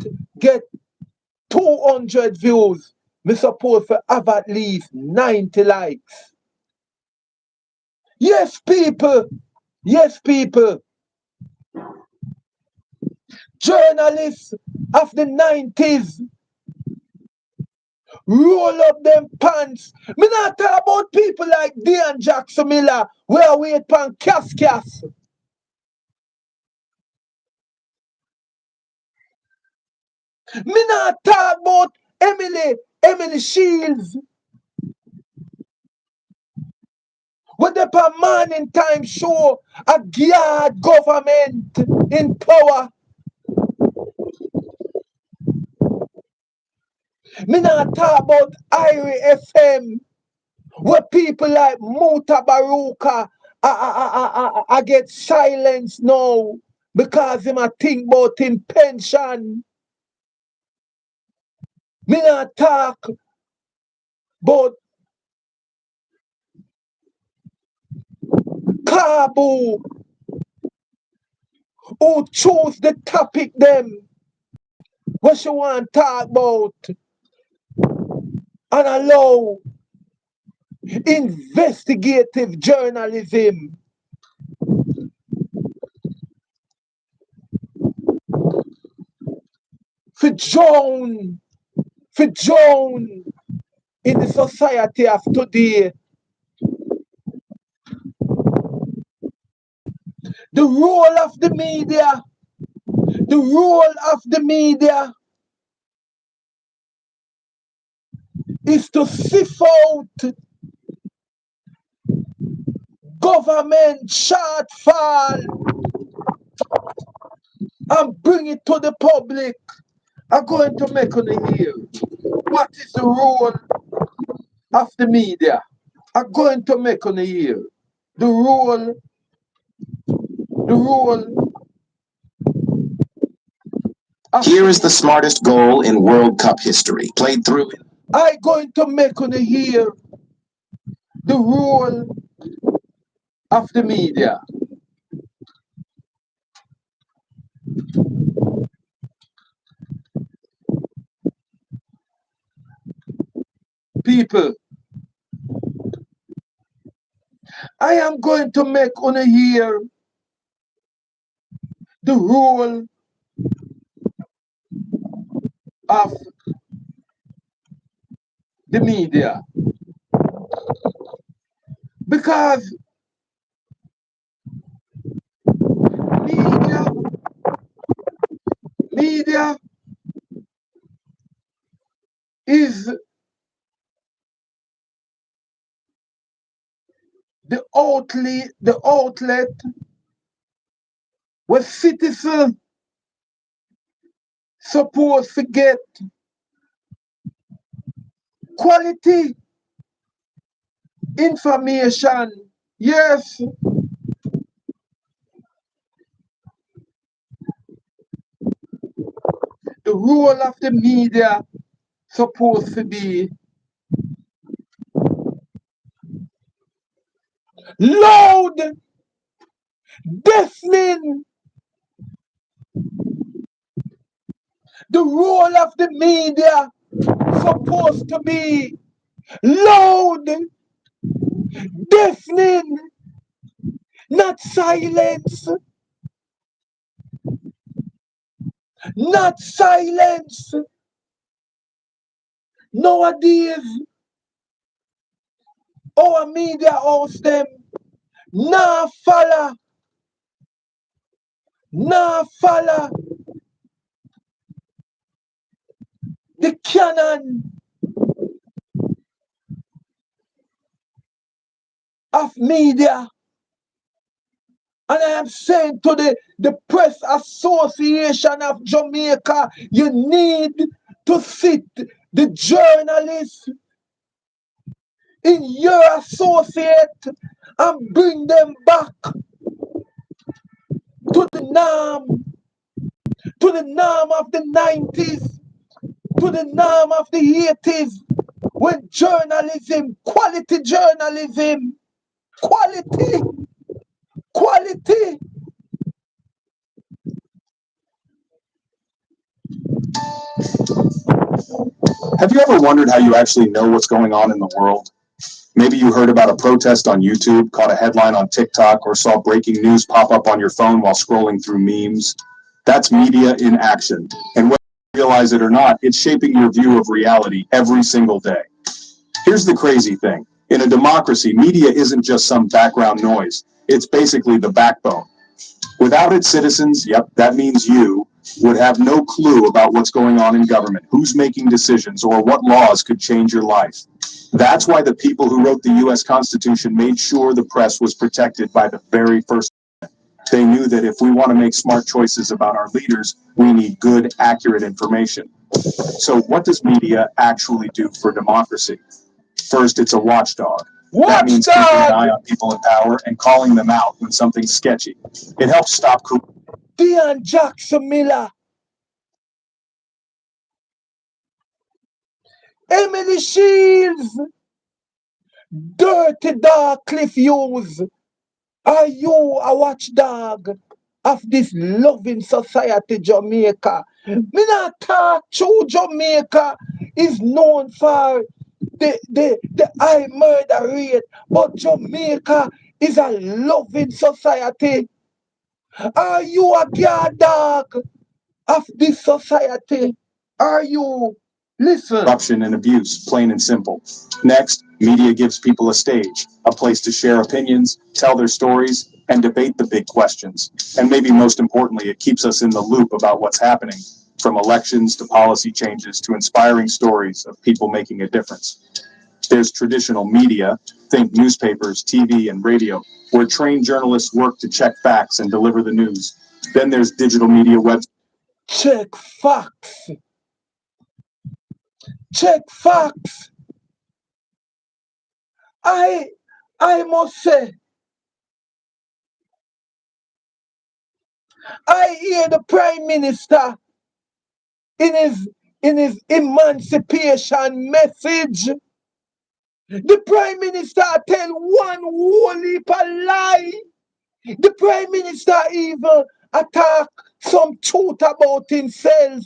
200 views, me suppose to have at least 90 likes. Yes, people. Yes, people. Journalists of the 90s roll up them pants. Me not talk about people like Dean Jackson Miller where we wait pan Cass. Me not talk about Emily Shields. With the per morning time show a guard government in power. Me not talk about Irie FM where people like Muta Baruka I get silenced now because him a think about him pension. Me not talk about Kabu who choose the topic them what she want to talk about and allow investigative journalism. For drown in the society of today. The role of the media is to sift out government shortfall and bring it to the public. I'm going to make on hear what is the role of the media. I'm going to make on hear the role of Here is the smartest goal in World Cup history, played through. I'm going to make on hear the role of the media. People, I am going to make on hear the role of the media, because media is the outlet where citizens supposed to get quality information. Yes, the role of the media supposed to be loud, deafening. The role of the media supposed to be loud, deafening, not silence, not silence. Nowadays, our media house them nah follow the canon of media. And I am saying to the Press Association of Jamaica, you need to sit the journalists in your associate and bring them back to the norm of the 90s, to the norm of the 80s, when journalism, quality journalism, quality. Have you ever wondered how you actually know what's going on in the world? Maybe you heard about a protest on YouTube, caught a headline on TikTok, or saw breaking news pop up on your phone while scrolling through memes. That's media in action. And whether you realize it or not, it's shaping your view of reality every single day. Here's the crazy thing. In a democracy, media isn't just some background noise. It's basically the backbone. Without its citizens, yep, that means you, would have no clue about what's going on in government, who's making decisions, or what laws could change your life. That's why the people who wrote the U.S. Constitution made sure the press was protected by the very first. They knew that if we want to make smart choices about our leaders, we need good, accurate information. So what does media actually do for democracy? First, it's a watchdog. That means keeping an eye on people in power and calling them out when something's sketchy. It helps stop corruption. Deion Jackson Miller, Emily Shields, Dirty Dog Cliff Hughes. Are you a watchdog of this loving society, Jamaica? Me not talk true. Jamaica is known for the high murder rate, but Jamaica is a loving society. Are you a guard dog of this society? Are you? Listen. Corruption and abuse, plain and simple. Next, media gives people a stage, a place to share opinions, tell their stories, and debate the big questions. And maybe most importantly, it keeps us in the loop about what's happening. from elections to policy changes to inspiring stories of people making a difference. There's traditional media, think newspapers, TV, and radio, where trained journalists work to check facts and deliver the news. Then there's digital media websites. Check facts. Check facts. I must say, I hear the Prime Minister in his emancipation message. The Prime Minister tell one whole heap of lie. The Prime Minister even attack some truth about himself.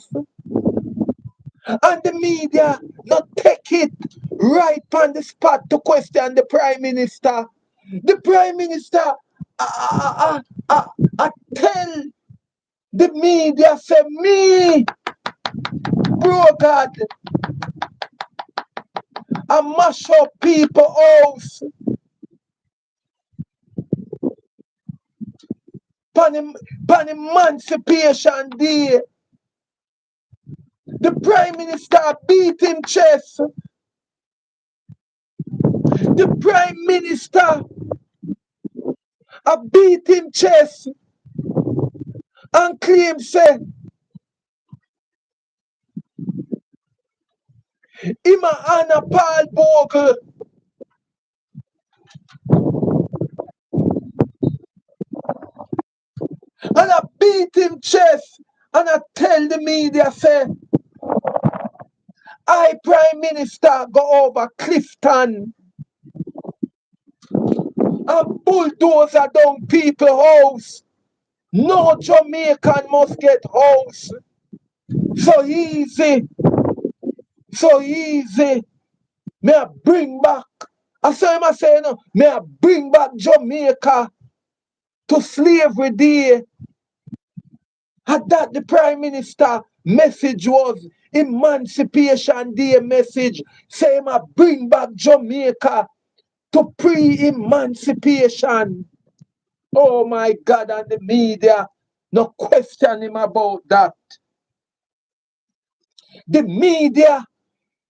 And the media not take it right on the spot to question the Prime Minister. The Prime Minister tell the media, say me, Boycott, I mash up people house. Pan Emancipation Day. The Prime Minister beat him chest. The Prime Minister beat him chest and claim say him a Anna Paul Bogle. And I beat him chest and I tell the media say I Prime Minister go over Clifton and bulldozer down people house. No Jamaican must get house. So easy. So easy. May I bring back. I say no. May I bring back Jamaica to slavery day. And that the Prime Minister message was Emancipation Day message. Say I bring back Jamaica to pre-emancipation. Oh my God, and the media no question him about that. The media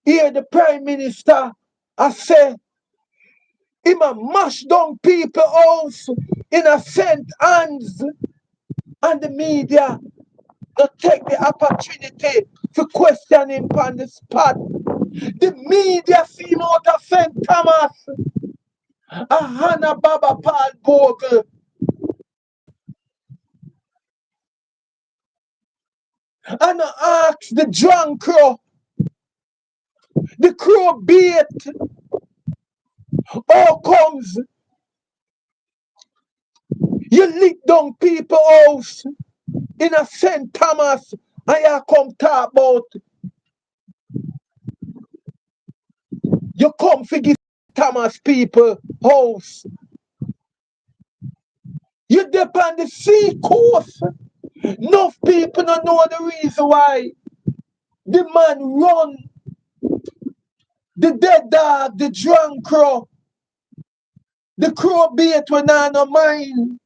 hear the Prime Minister I say him a mash down people house in a St. Anne's, and the media no take the opportunity to question him on the spot. The media see him out of St. Thomas, a Hannah Baba Paul Bogle. And I ask the drunk crow, the crow bait, how comes you lick down people house in a St. Thomas and you come talk about you come forget Thomas people house. You depend the sea coast. Enough people don't know the reason why the man run the dead dog, the drunk crow, the crow bait when I no mind.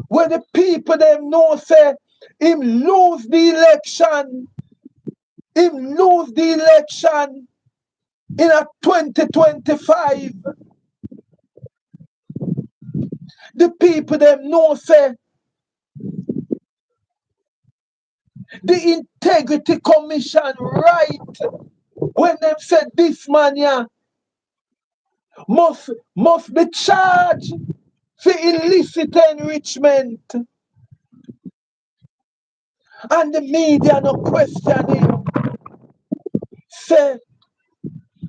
Where the people them know say him lose the election. Him lose the election in a 2025. The people them know say the Integrity Commission right when them said this man here must be charged for illicit enrichment. And the media no question him. Say,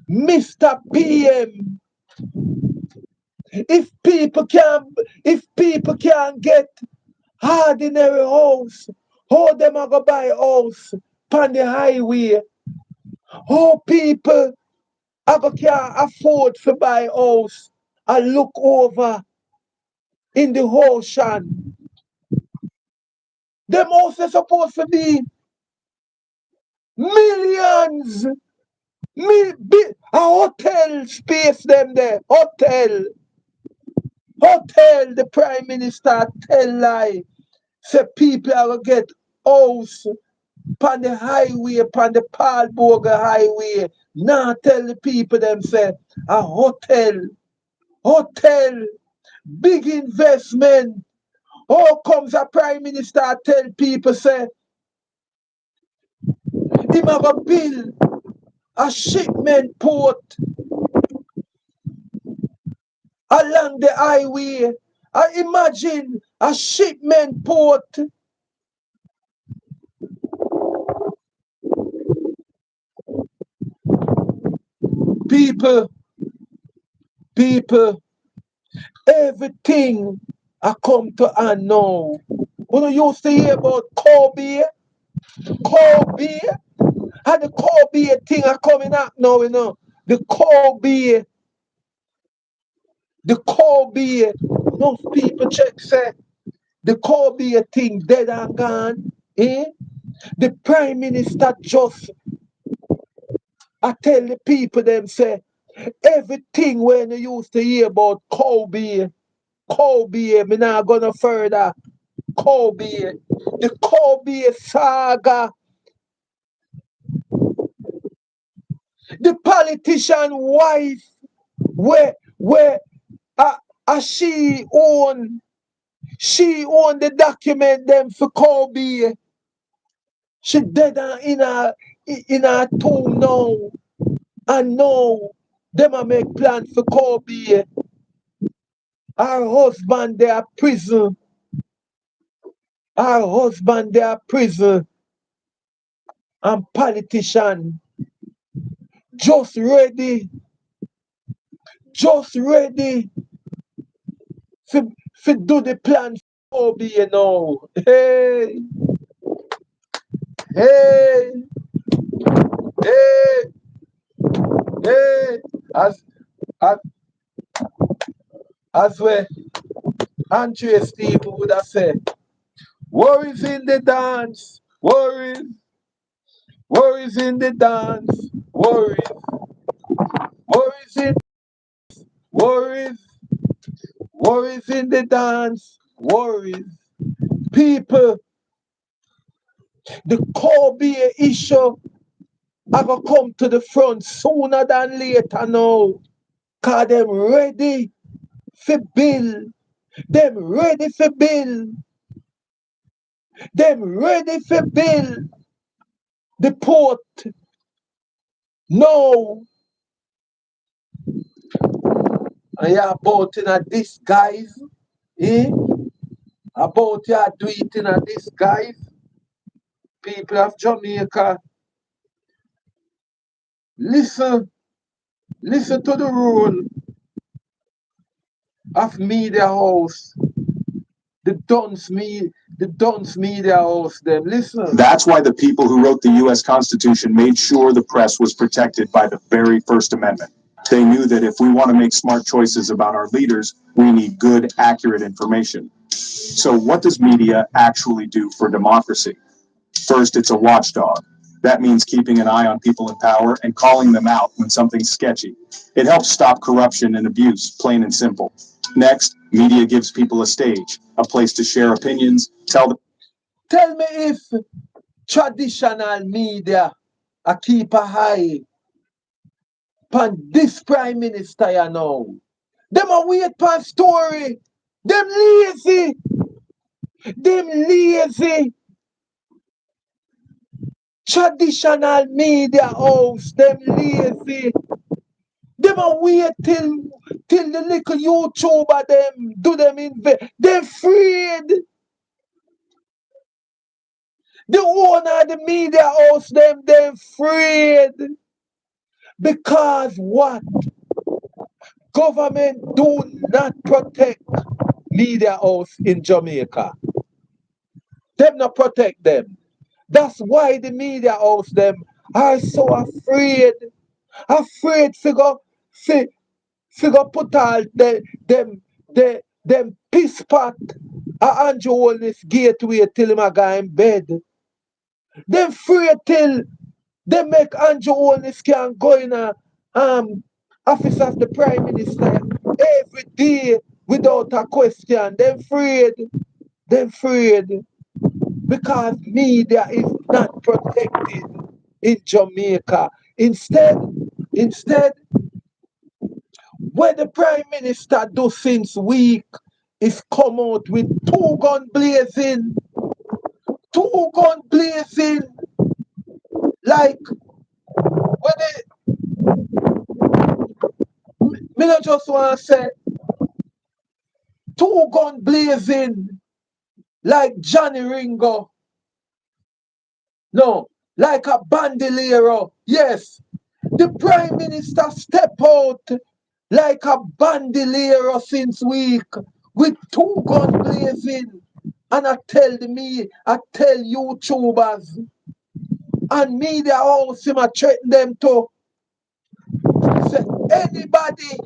Mr. PM, if people can get ordinary house, how them a go buy house on the highway? How people a go can afford to buy house and look over in the ocean? Them houses supposed to be millions. A hotel space them there. Hotel. The Prime Minister tell lie. Say people are gonna get house Pan the highway, pan the Paul Boga highway. Now tell the people them say a hotel, big investment. How comes a prime minister tell people say him have a bill, a shipment port along the highway. I imagine a shipment port. People, everything I come to and know. When you used to hear about Kobe, and the Kobe thing are coming up now, you know. The Kobe, most people check say the Kobe thing dead and gone. Eh? The Prime Minister just I tell the people them say everything when you used to hear about Kobe, me not gonna further. Kobe, the Kobe saga, the politician wife, where she own the document them for Kobe. She dead in her tomb now, and now them a make plan for Kobe. Her husband they are prison. And politician just ready to, do the plan for Kobe, you know. Hey, hey, hey. As as as where Andrea Steve would have said, worries in the dance, worries in the dance, worries in worries, worries in the dance, worries. People, the Kobe issue I gonna come to the front sooner than later now. Cause them ready for bill. Them ready for bill. The port. No. And you about in a disguise. Eh? About you do it in a disguise. People of Jamaica. Listen to the rule of media house. The Dunce media house them. Listen. That's why the people who wrote the U.S. Constitution made sure the press was protected by the very First Amendment. They knew that if we want to make smart choices about our leaders, we need good, accurate information. So what does media actually do for democracy? First, it's a watchdog. That means keeping an eye on people in power and calling them out when something's sketchy. It helps stop corruption and abuse, plain and simple. Next, media gives people a stage, a place to share opinions, tell me if traditional media a keep a eye upon this prime minister, you know. Them a wait for story. Them lazy. Traditional media house, them lazy. Them a wait till the little YouTuber them do them them afraid. The owner of the media house them afraid. Because what? Government do not protect media house in Jamaica. Them not protect them. That's why the media house them are so afraid. Figure put all them piss pot a Andrew Holness gateway till him a go in bed. Them afraid till they make Andrew Holness can go in a office of the Prime Minister every day without a question. Them afraid. because media is not protected in Jamaica. Instead, what the Prime Minister do since week is come out with two gun blazing, like when me not just want to say two gun blazing like Johnny Ringo. No, like a bandolero. Yes, the Prime Minister step out like a bandolero since week with two gun blazing. And I tell YouTubers and media house him I threaten them to say anybody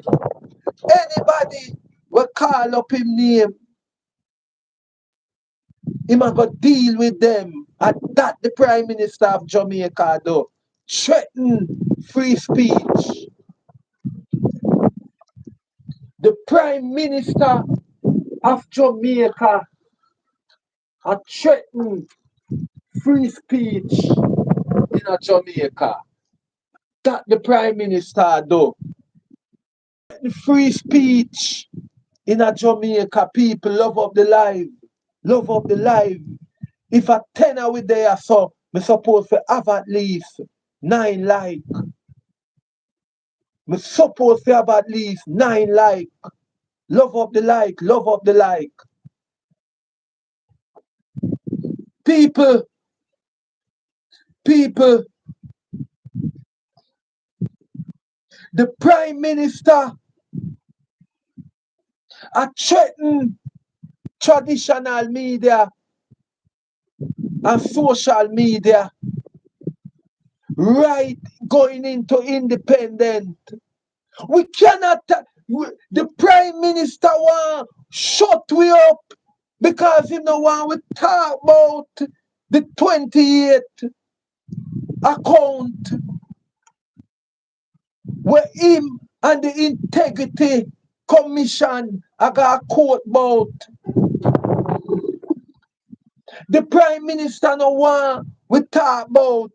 will call up him name, him a go deal with them. And that the Prime Minister of Jamaica do. Threaten free speech. The Prime Minister of Jamaica a threaten free speech in a Jamaica. That the Prime Minister do. Free speech in a Jamaica, people love up the life. Love up the life. If a tenner with there, so me supposed to have at least 9 like. Me supposed to have at least 9 like. Love up the like, love up the like. People, the Prime Minister are threatening traditional media and social media right going into independent. We cannot, the Prime Minister want shut we up because he no want we talk about the 28th account where him and the Integrity Commission I got a court about. The Prime Minister no want we talk about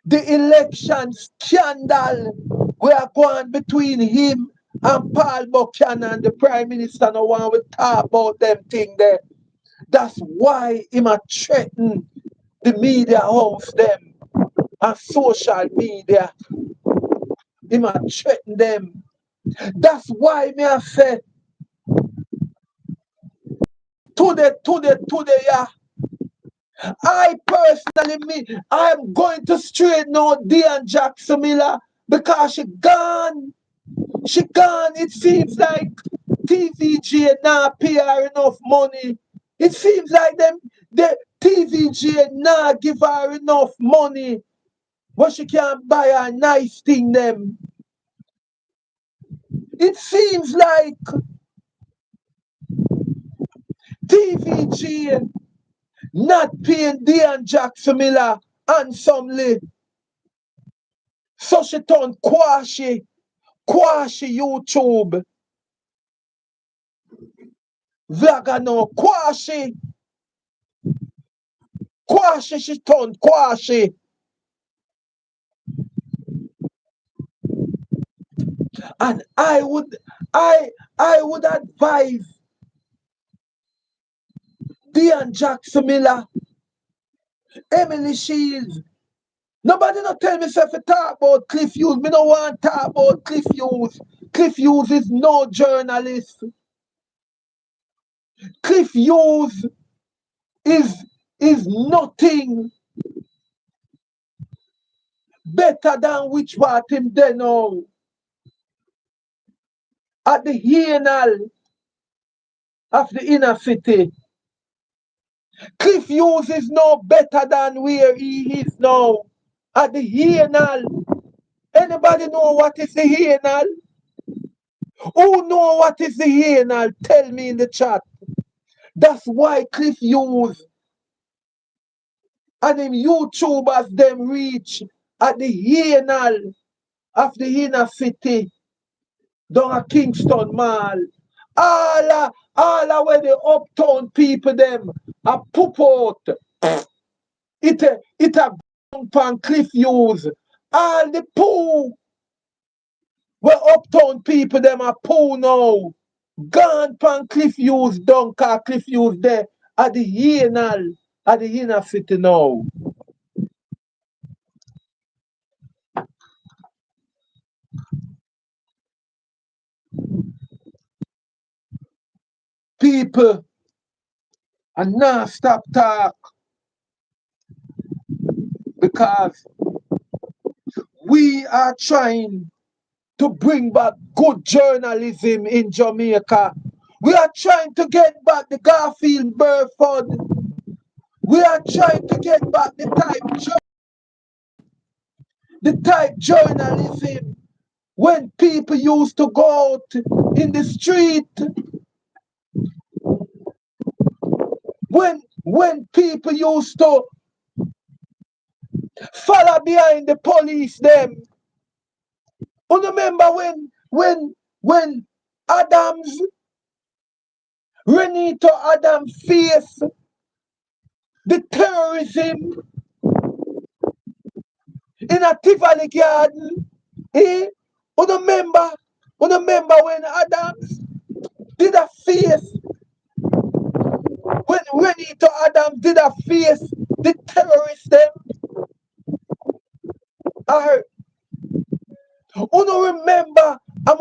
the election scandal we are going between him and Paul Buchanan. The Prime Minister no want we talk about them thing there. That's why him a threaten the media house them and social media. Him a threaten them. That's why me I say today, yeah. I personally, I'm going to straighten out Diane Jackson Miller because she gone. She gone. It seems like TVG not pay her enough money. It seems like the TVG not give her enough money but she can buy a nice thing them. It seems like TVG not paying Diane Jackson Miller handsomely. So she turn quashi YouTube. Vlogger no quashi she turn quashi. And I would advise Diane Jackson Miller, Emily Shields. Nobody not tell me if to talk about Cliff Hughes. Me no want to talk about Cliff Hughes. Cliff Hughes is no journalist. Cliff Hughes is nothing better than which part him there now. At the Hienal of the inner city. Cliff Hughes is no better than where he is now. At the Hienal. Anybody know what is the Hienal? Who know what is the Hienal? Tell me in the chat. That's why Cliff Hughes and them YouTubers them reach at the Hienal of the inner city down at Kingston Mall. All All of where the uptown people them a poop out. It a pan cliff use. All the poo where uptown people them a poo now. Gone pan cliff use down car cliff use there at the inner city now. People are not stop talk because we are trying to bring back good journalism in Jamaica. We are trying to get back the Garfield Burford. We are trying to get back the type journalism when people used to go out in the street, when people used to follow behind the police them. You remember when Adams, Renito Adams faced the terrorism in a Tivoli garden? Eh? You remember when Adams did a face, when Renito Adams did a face the terrorists them? I remember, I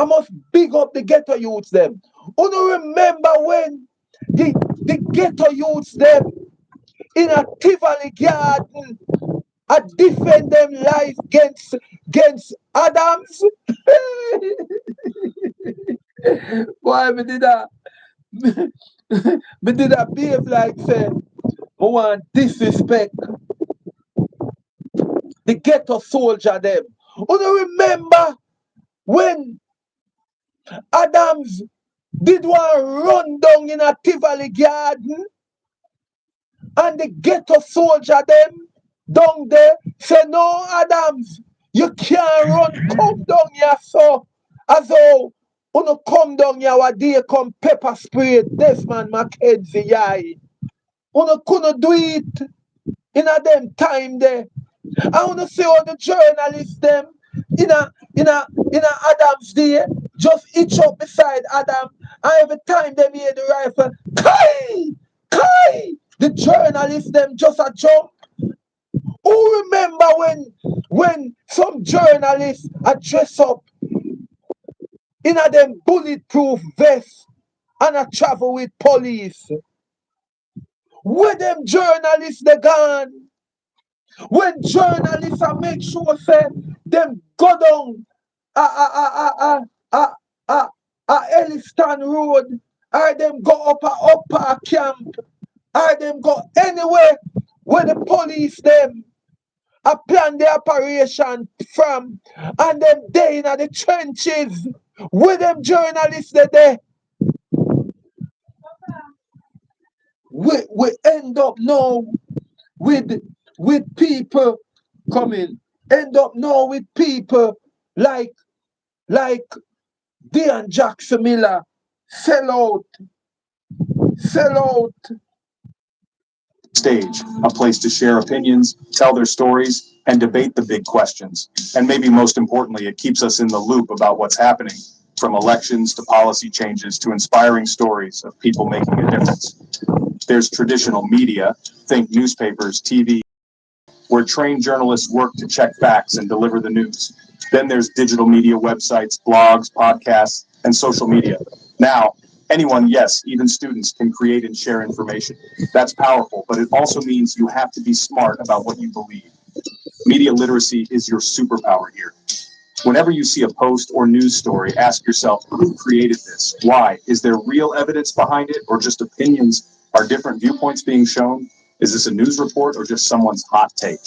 must big up the ghetto youths them. Remember when the ghetto youths them in a Tivoli garden I defend them life against Adams? Boy, me did a behave like say, I want disrespect the ghetto soldier them. Remember when Adams did one run down in a Tivoli garden and the ghetto soldier them down there say, no, Adams, you can't run, come down here, so as though you come down here what they come pepper spray Desmond Mackenzie eye. You couldn't do it in a them time there. I want to see all the journalists them in a Adams day just itch up beside Adam, and every time they hear the rifle, Kai! The journalists them just a jump. Who remember when some journalists are dress up in a them bulletproof vest and a travel with police? Where them journalists they gone? When journalists are make sure say them go down a Elliston Road, or them go up a upper camp, or them go anywhere where the police them a plan the operation from, and them they in the trenches where them journalists they there. We end up now with people coming, end up now with people like Dean Jackson Miller, sell out. Stage, a place to share opinions, tell their stories, and debate the big questions. And maybe most importantly, it keeps us in the loop about what's happening, from elections to policy changes to inspiring stories of people making a difference. There's traditional media, think newspapers, TV, where trained journalists work to check facts and deliver the news. Then there's digital media websites, blogs, podcasts, and social media. Now, anyone, yes, even students, can create and share information. That's powerful, but it also means you have to be smart about what you believe. Media literacy is your superpower here. Whenever you see a post or news story, ask yourself, who created this? Why? Is there real evidence behind it, or just opinions? Are different viewpoints being shown? Is this a news report or just someone's hot take?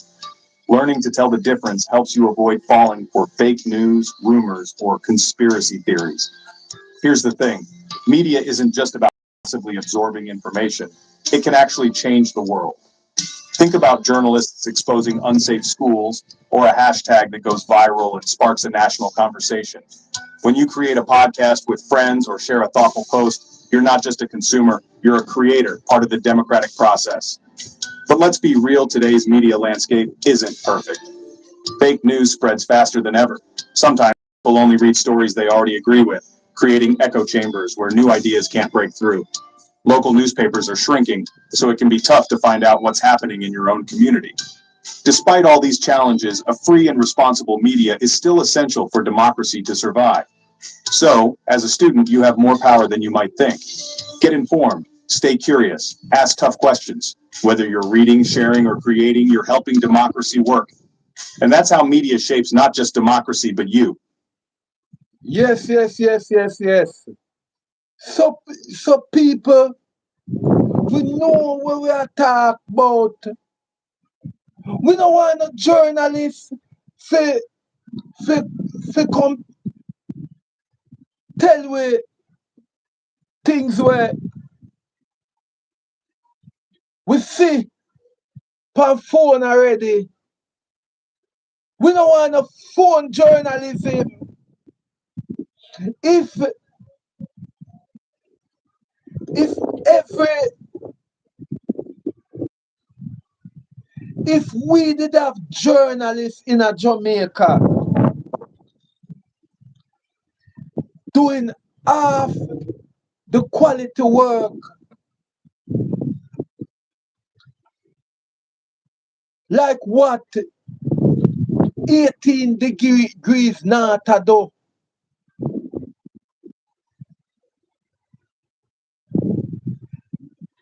Learning to tell the difference helps you avoid falling for fake news, rumors, or conspiracy theories. Here's the thing. Media isn't just about passively absorbing information. It can actually change the world. Think about journalists exposing unsafe schools or a hashtag that goes viral and sparks a national conversation. When you create a podcast with friends or share a thoughtful post, you're not just a consumer, you're a creator, part of the democratic process. But let's be real, today's media landscape isn't perfect. Fake news spreads faster than ever. Sometimes people only read stories they already agree with, creating echo chambers where new ideas can't break through. Local newspapers are shrinking, so it can be tough to find out what's happening in your own community. Despite all these challenges, a free and responsible media is still essential for democracy to survive. So, as a student, you have more power than you might think. Get informed, stay curious, ask tough questions. Whether you're reading, sharing, or creating, you're helping democracy work. And that's how media shapes not just democracy, but you. Yes, yes, yes, yes, yes. So people, we know what we are talking about. We don't want no journalists to, to come tell we things where we see per phone already. We don't want no phone journalism. If if every if we did have journalists in a Jamaica doing half the quality work like what 18 degrees north a do,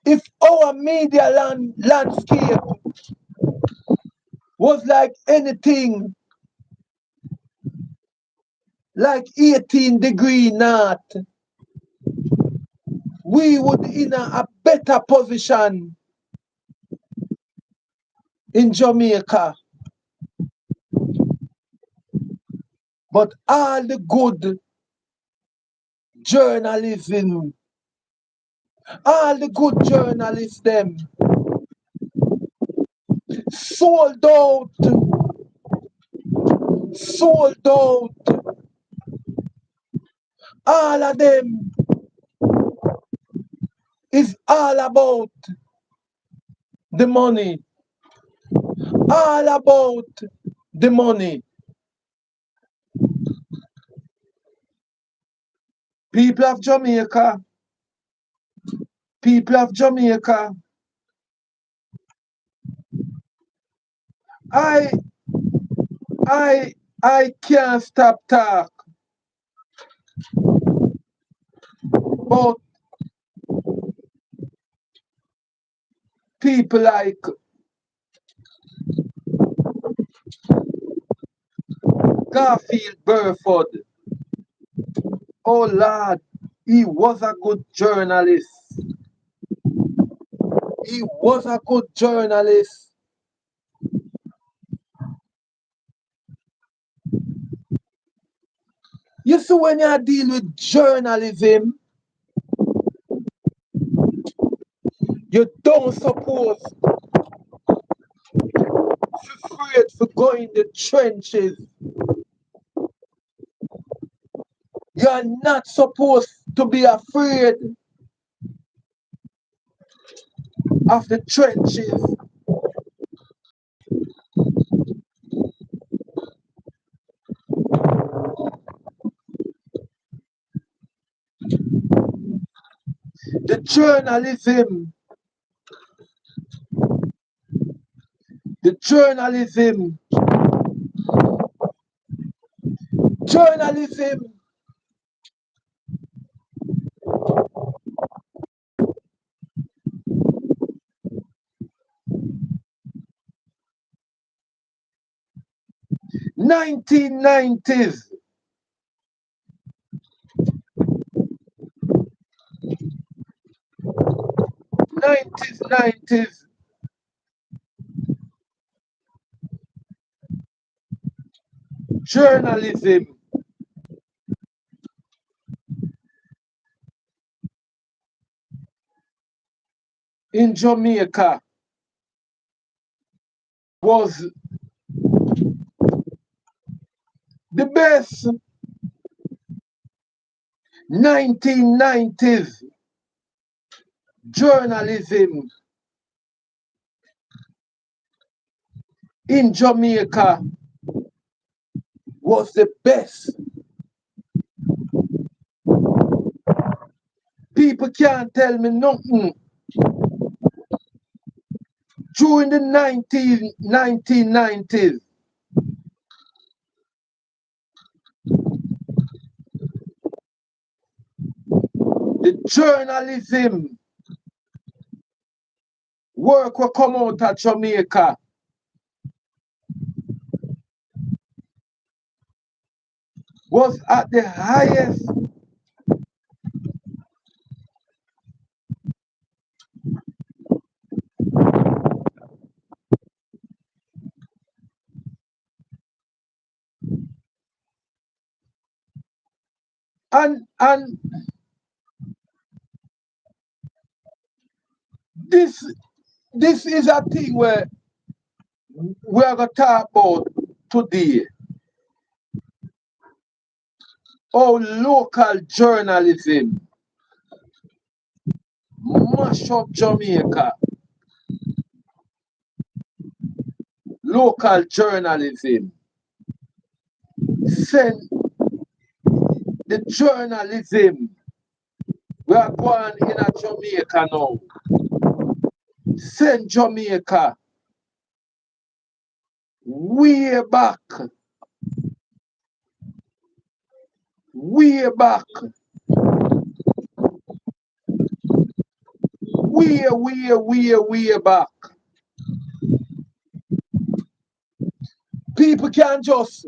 if our media landscape was like anything like 18 degree north, we would in a better position in Jamaica. But all the good journalism, all the good journalists them sold out, sold out. All of them is all about the money, all about the money. People of Jamaica, people of Jamaica, I I I can't stop talk about people like Garfield Burford. Oh Lord, he was a good journalist. He was a good journalist. You see, when you deal with journalism, you don't suppose to afraid to go in the trenches. You're not supposed to be afraid of the trenches. The journalism, the journalism, journalism 1990s, 90s journalism in Jamaica was the best 1990s journalism in Jamaica was the best. People can't tell me nothing. During the 1990s, the journalism work will come out of Jamaica. Was at the highest. And this is a thing where we are going to talk about today. How local journalism mash up Jamaica. Local journalism send the journalism we are going in a Jamaica now. Send Jamaica way back. Way back. Way back. People can just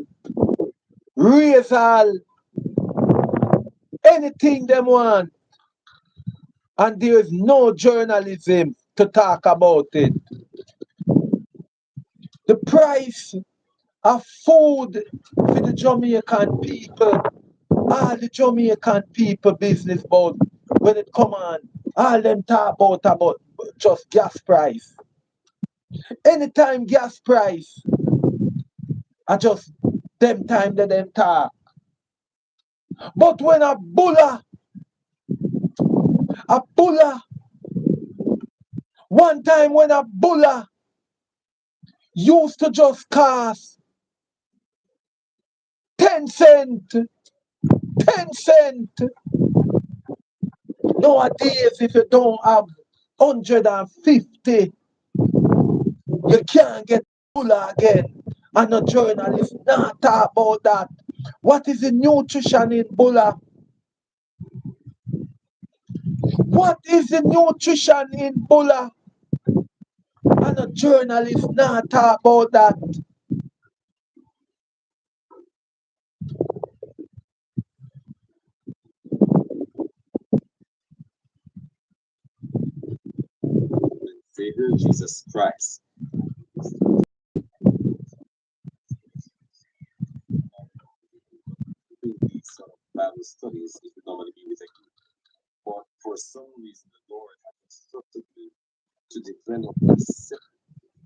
raise all anything they want, and there is no journalism to talk about it. The price of food for the Jamaican people, all the Jamaican people business about when it come on, all them talk about just gas price. Anytime gas price, I just them time that them talk. But when a bulla, one time when a bulla used to just cost 10 cents. 10 cents. Nowadays, if you don't have 150, you can't get bulla again. And a journalist not talk about that. What is the nutrition in bulla? What is the nutrition in bulla? And a journalist not talk about that. Savior Jesus Christ. These sort of Bible studies, it would normally be with a group. But for some reason, the Lord has instructed me to develop a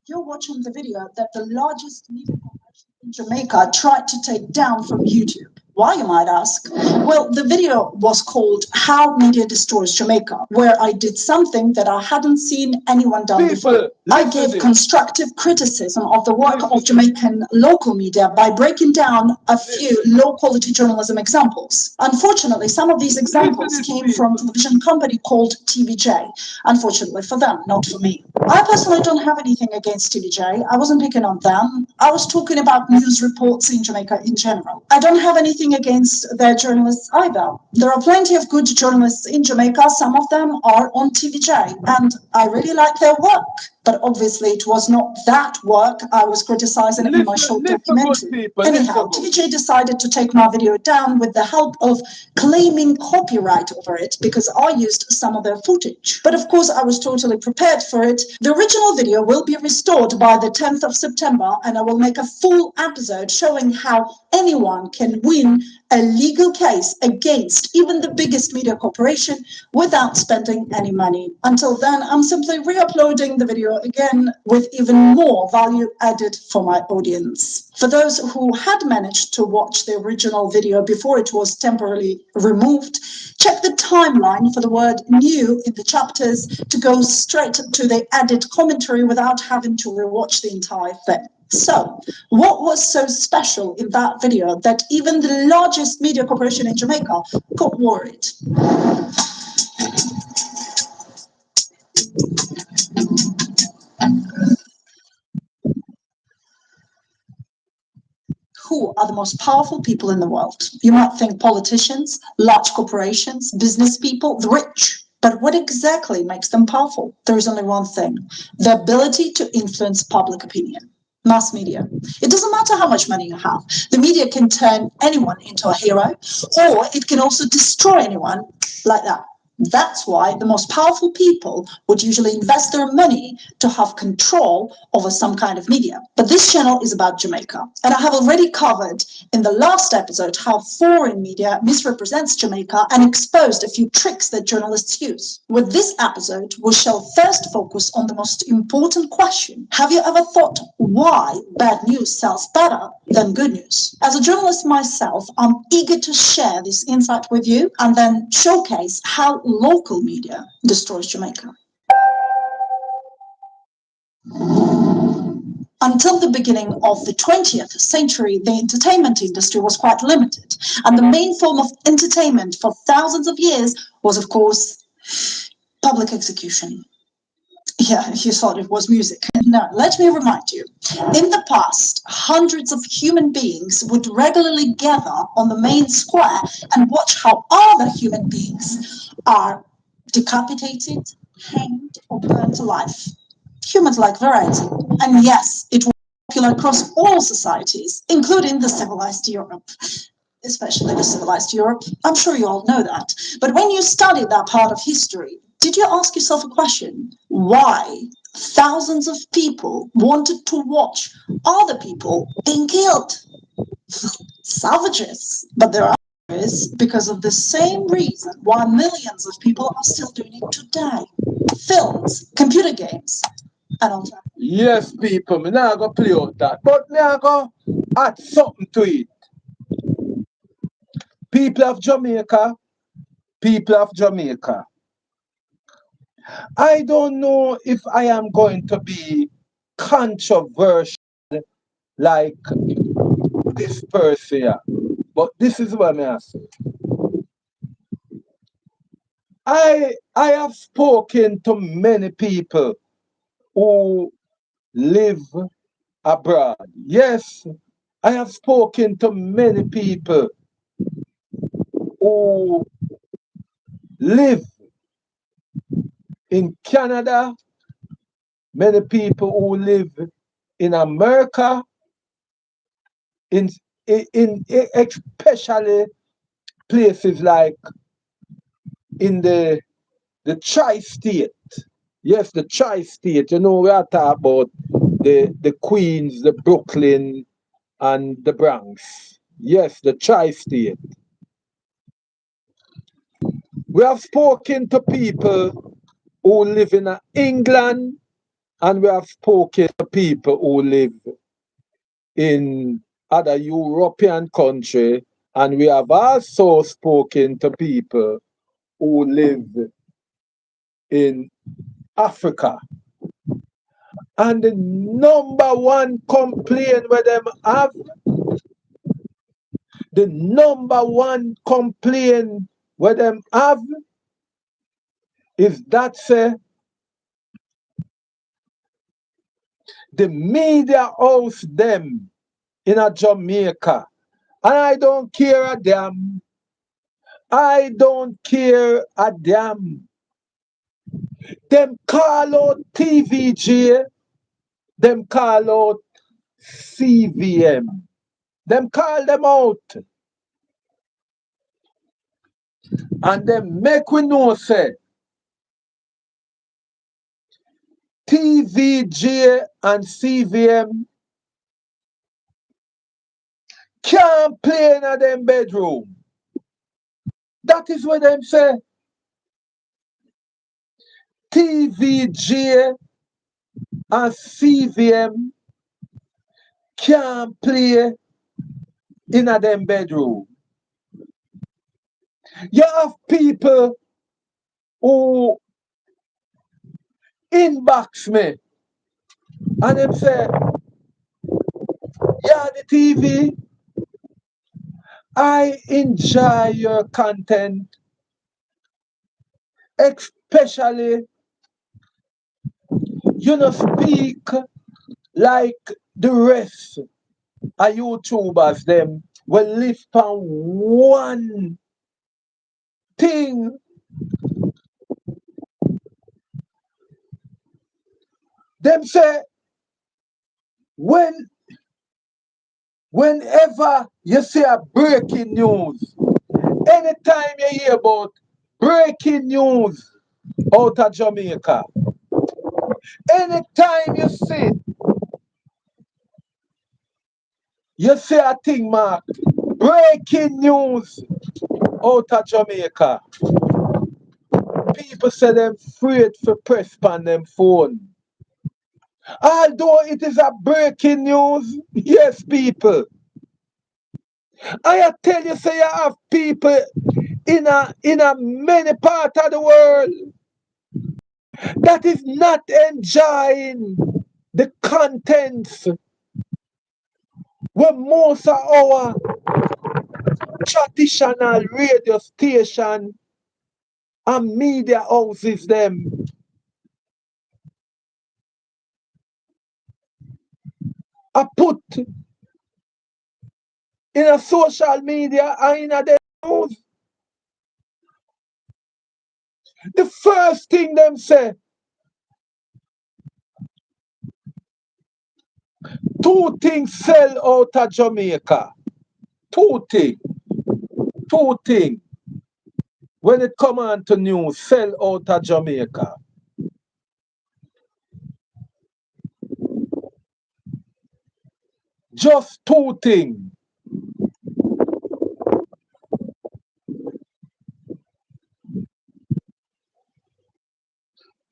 You're watching the video that the largest media corporation in Jamaica tried to take down from YouTube. Why, you might ask? Well, the video was called How Media Destroys Jamaica, where I did something that I hadn't seen anyone done before. I gave constructive criticism of the work of Jamaican local media by breaking down a few low-quality journalism examples. Unfortunately, some of these examples came from a television company called TVJ. Unfortunately for them, not for me. I personally don't have anything against TVJ. I wasn't picking on them. I was talking about news reports in Jamaica in general. I don't have anything against their journalists either. There are plenty of good journalists in Jamaica. Some of them are on TVJ, and I really like their work. But obviously, it was not that work I was criticizing in my short documentary. Anyhow, TVJ decided to take my video down with the help of claiming copyright over it because I used some of their footage. But of course, I was totally prepared for it. The original video will be restored by the 10th of September, and I will make a full episode showing how anyone can win win a legal case against even the biggest media corporation without spending any money. Until then, I'm simply re-uploading the video again with even more value added for my audience. For those who had managed to watch the original video before it was temporarily removed, check the timeline for the word new in the chapters to go straight to the added commentary without having to rewatch the entire thing. So, what was so special in that video that even the largest media corporation in Jamaica got worried? Who are the most powerful people in the world? You might think politicians, large corporations, business people, the rich. But what exactly makes them powerful? There is only one thing: the ability to influence public opinion. Mass media. It doesn't matter how much money you have. The media can turn anyone into a hero, or it can also destroy anyone like that. That's why the most powerful people would usually invest their money to have control over some kind of media. But this channel is about Jamaica, and I have already covered in the last episode how foreign media misrepresents Jamaica and exposed a few tricks that journalists use. With this episode, we shall first focus on the most important question. Have you ever thought why bad news sells better than good news? As a journalist myself, I'm eager to share this insight with you and then showcase how local media destroys Jamaica. Until the beginning of the 20th century, the entertainment industry was quite limited, and the main form of entertainment for thousands of years was, of course, public execution. Yeah, you thought it was music. No, let me remind you. In the past, hundreds of human beings would regularly gather on the main square and watch how other human beings are decapitated, hanged, or burned alive. Humans like variety. And yes, it was popular across all societies, including the civilized Europe. Especially the civilized Europe. I'm sure you all know that. But when you study that part of history, did you ask yourself a question? Why thousands of people wanted to watch other people being killed? Savages. But there are others because of the same reason why millions of people are still doing it today. Films, computer games, and all that. Yes, people, me not go play out that, but me I go add something to it. People of Jamaica, people of Jamaica. I don't know if I am going to be controversial like this person here, but this is what I say. I have spoken to many people who live abroad. Yes, I have spoken to many people who live in Canada, many people who live in America, in in especially places like in the tri-state. Yes, the tri-state. You know, we are talking about the Queens, the Brooklyn, and the Bronx. Yes, the tri-state. We have spoken to people who live in England, and we have spoken to people who live in other European countries, and we have also spoken to people who live in Africa. And the number one complaint with them have, the number one complaint with them have is that say the media house them in a Jamaica. And I don't care a damn. I don't care a damn. Them call out TVG, them call out CVM. Them call them out. And them make we know say TVG and CVM can't play in a them bedroom. That is what them say. TVJ and CVM can't play in a them bedroom. You have people who inbox me and them say, yeah, the TV, I enjoy your content, especially you know speak like the rest of YouTubers them will live on one thing. Them say when whenever you see a breaking news, anytime you hear about breaking news out of Jamaica, anytime you see a thing marked breaking news out of Jamaica, people say them afraid to press on them phone. Although it is a breaking news, yes, people. I tell you, say you have people in a many part of the world that is not enjoying the contents where most of our traditional radio station and media houses them are put in a social media and in a them news. The first thing them say, two things sell out of Jamaica. Two things. Two things. When it come on to news, sell out of Jamaica. Just two things.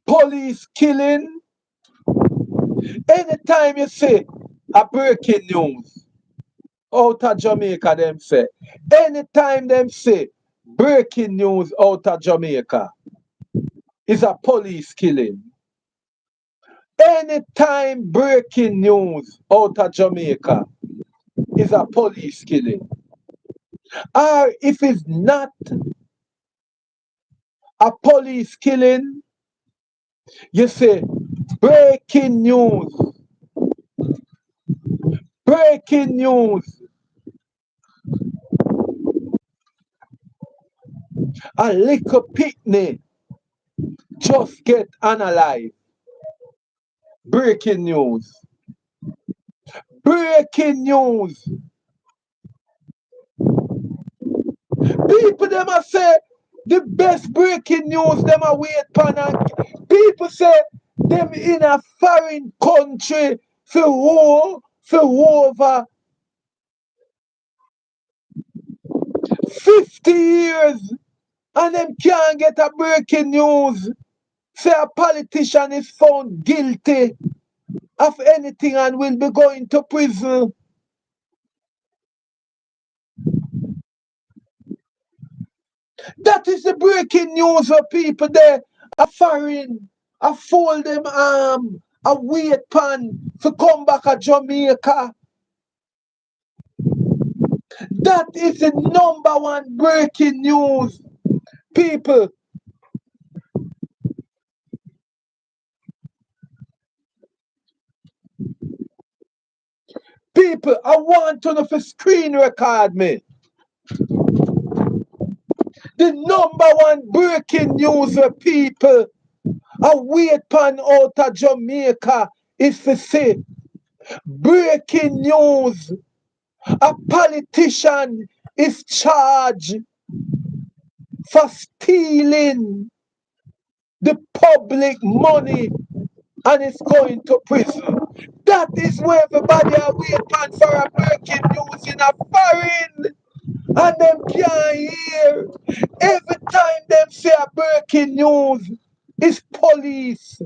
Police killing. Anytime you see a breaking news out of Jamaica, them say. Anytime them say breaking news out of Jamaica is a police killing. Anytime breaking news out of Jamaica is a police killing. Or if it's not a police killing, you say breaking news. Breaking news. A little picnic just get analyzed. Breaking news. Breaking news. People them a say the best breaking news them a wait pan and people say them in a foreign country for over 50 years and them can't get a breaking news. Say a politician is found guilty of anything and will be going to prison. That is the breaking news for people there. A foreign, a fold them arm, a wait pan to come back to Jamaica. That is the number one breaking news. People, I want to know for screen record me. The number one breaking news for people a wait pan out of Jamaica is to say breaking news. A politician is charged for stealing the public money and is going to prison. That is where everybody are waiting for a breaking news in a foreign. And them can't hear. Every time them say a breaking news, it's police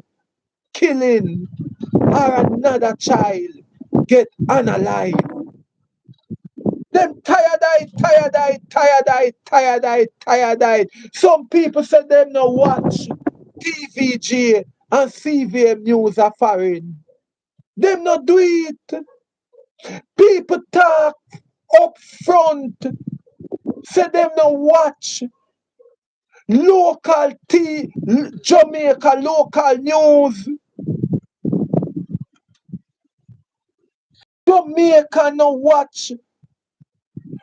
killing or another child get unalive. Them tired. Some people say them no watch TVG and CVM news are foreign. Them not do it. People talk up front. Say them no watch local Jamaica local news. Jamaica no watch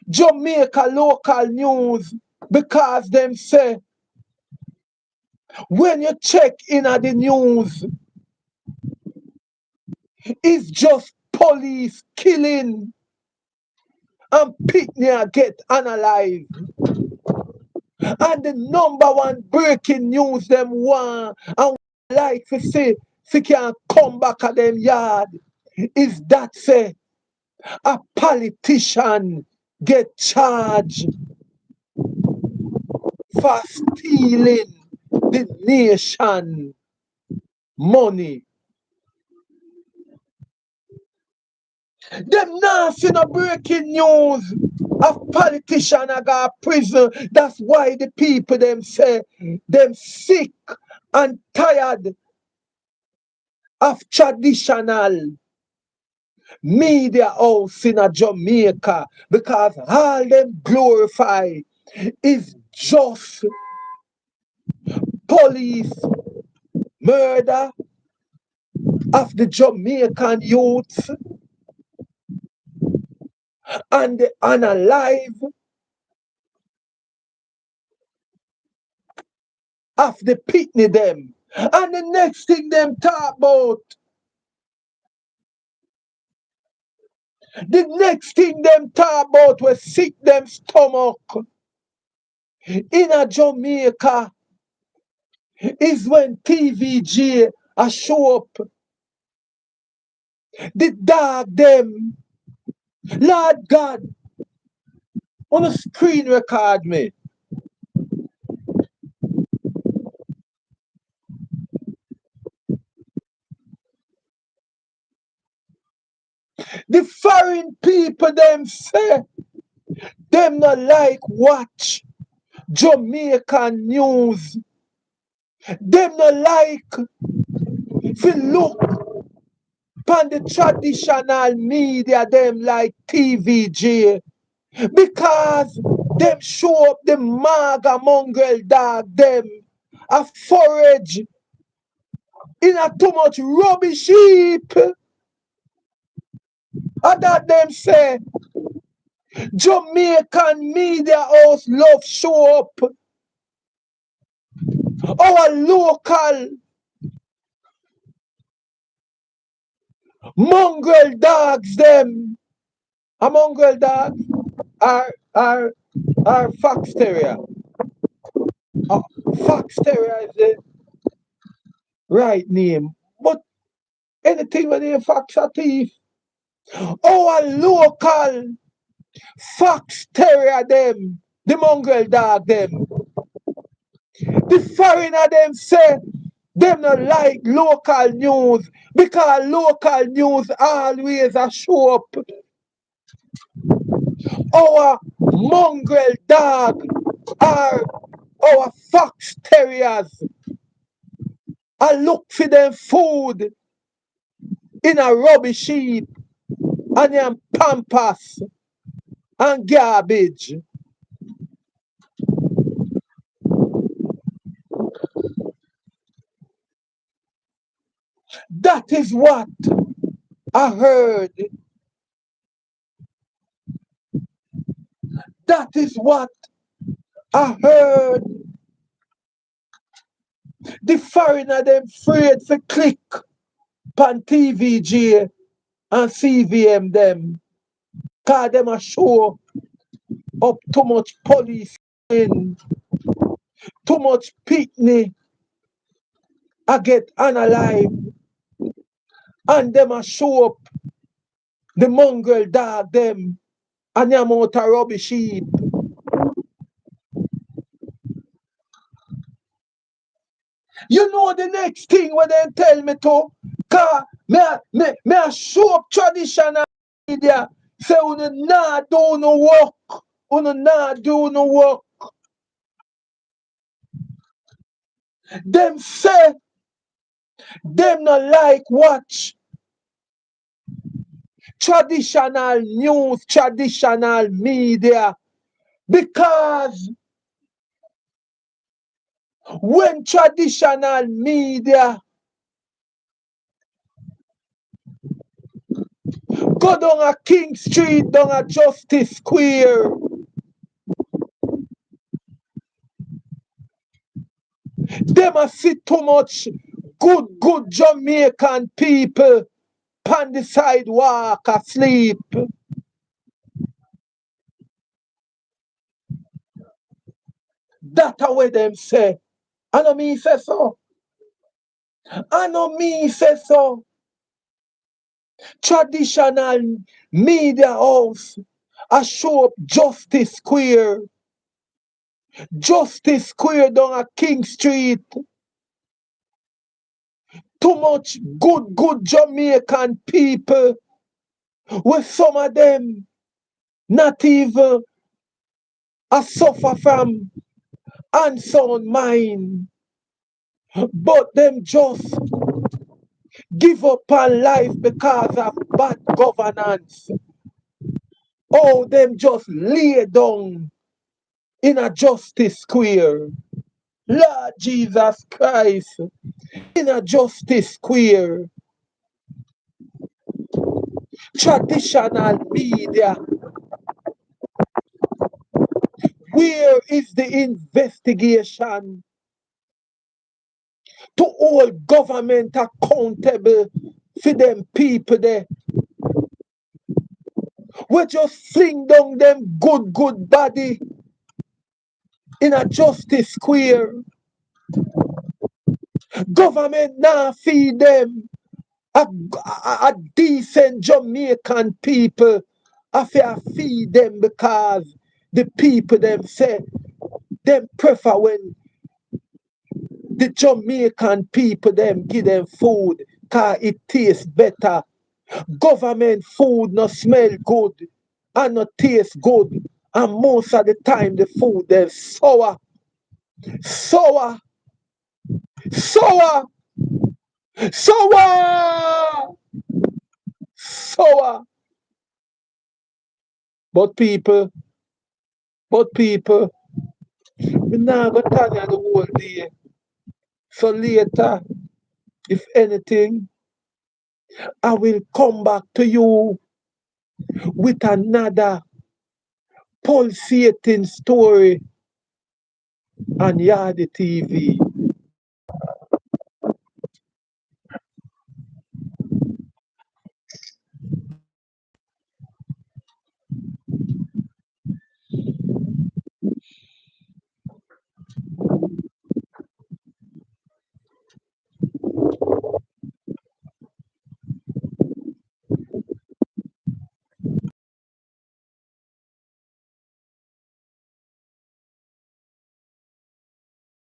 Jamaica local news because them say when you check in at the news, it's just police killing and picnic get unalive. And the number one breaking news them want and like to say can come back at them yard is that say a politician get charged for stealing the nation money. Them now see no breaking news. A politician a got prison. That's why the people them say them sick and tired of traditional media house in a Jamaica because all them glorify is just police murder of the Jamaican youths and the unalive of the pitney them. And the next thing them talk about, the next thing them talk about was sick them stomach in a Jamaica is when TVG a show up. The dog them, Lord God, on a screen record me. The foreign people them say them not like watch Jamaican news. Them not like to look upon the traditional media them like TVG because them show up the maga mongrel dog them a forage in a too much rubbish heap. And that them say Jamaican media house love show up our local mongrel dogs them. A mongrel dog are fox terrier. Fox terrier is the right name. But anything with a fox a thief. Our local fox terrier them, the mongrel dog them. The foreigner them say them not like local news because local news always a show up our mongrel dog are our fox terriers. I look for them food in a rubbish heap and them pampas and garbage. That is what I heard. That is what I heard. The foreigner them afraid to click pan TVG and CVM them. Cause them a show up too much police in, too much picnic. I get unalive. And them a show up the mongrel dog them and them out a rubbish sheep. You know the next thing when they tell me to, cause me a show up traditional media, say una nah do no work, una nah do no work. Them say them not like watch traditional news, traditional media, because when traditional media go down a King Street, down a Justice Square, them a see too much good Jamaican people on the sidewalk asleep. That's what them say. I know me say so. I know me say so. Traditional media house a show up Justice Square. Justice Square down a King Street. Too much good Jamaican people. With some of them not even a suffer from unsound mind. But them just give up on life because of bad governance. Oh, them just lay down in a Justice Square. Lord Jesus Christ, in a Justice Square. Traditional media. Where is the investigation to hold government accountable for them people there? We just fling down them good body in a Justice Square. Government now feed them a decent Jamaican people. I feel feed them because the people them say them prefer when the Jamaican people them give them food cause it tastes better. Government food no smell good and no taste good. And most of the time the food them sour, sour, sour, sour, sour. But people, we now go tell you the whole day. So later, if anything, I will come back to you with another pulsating story on Yardi TV.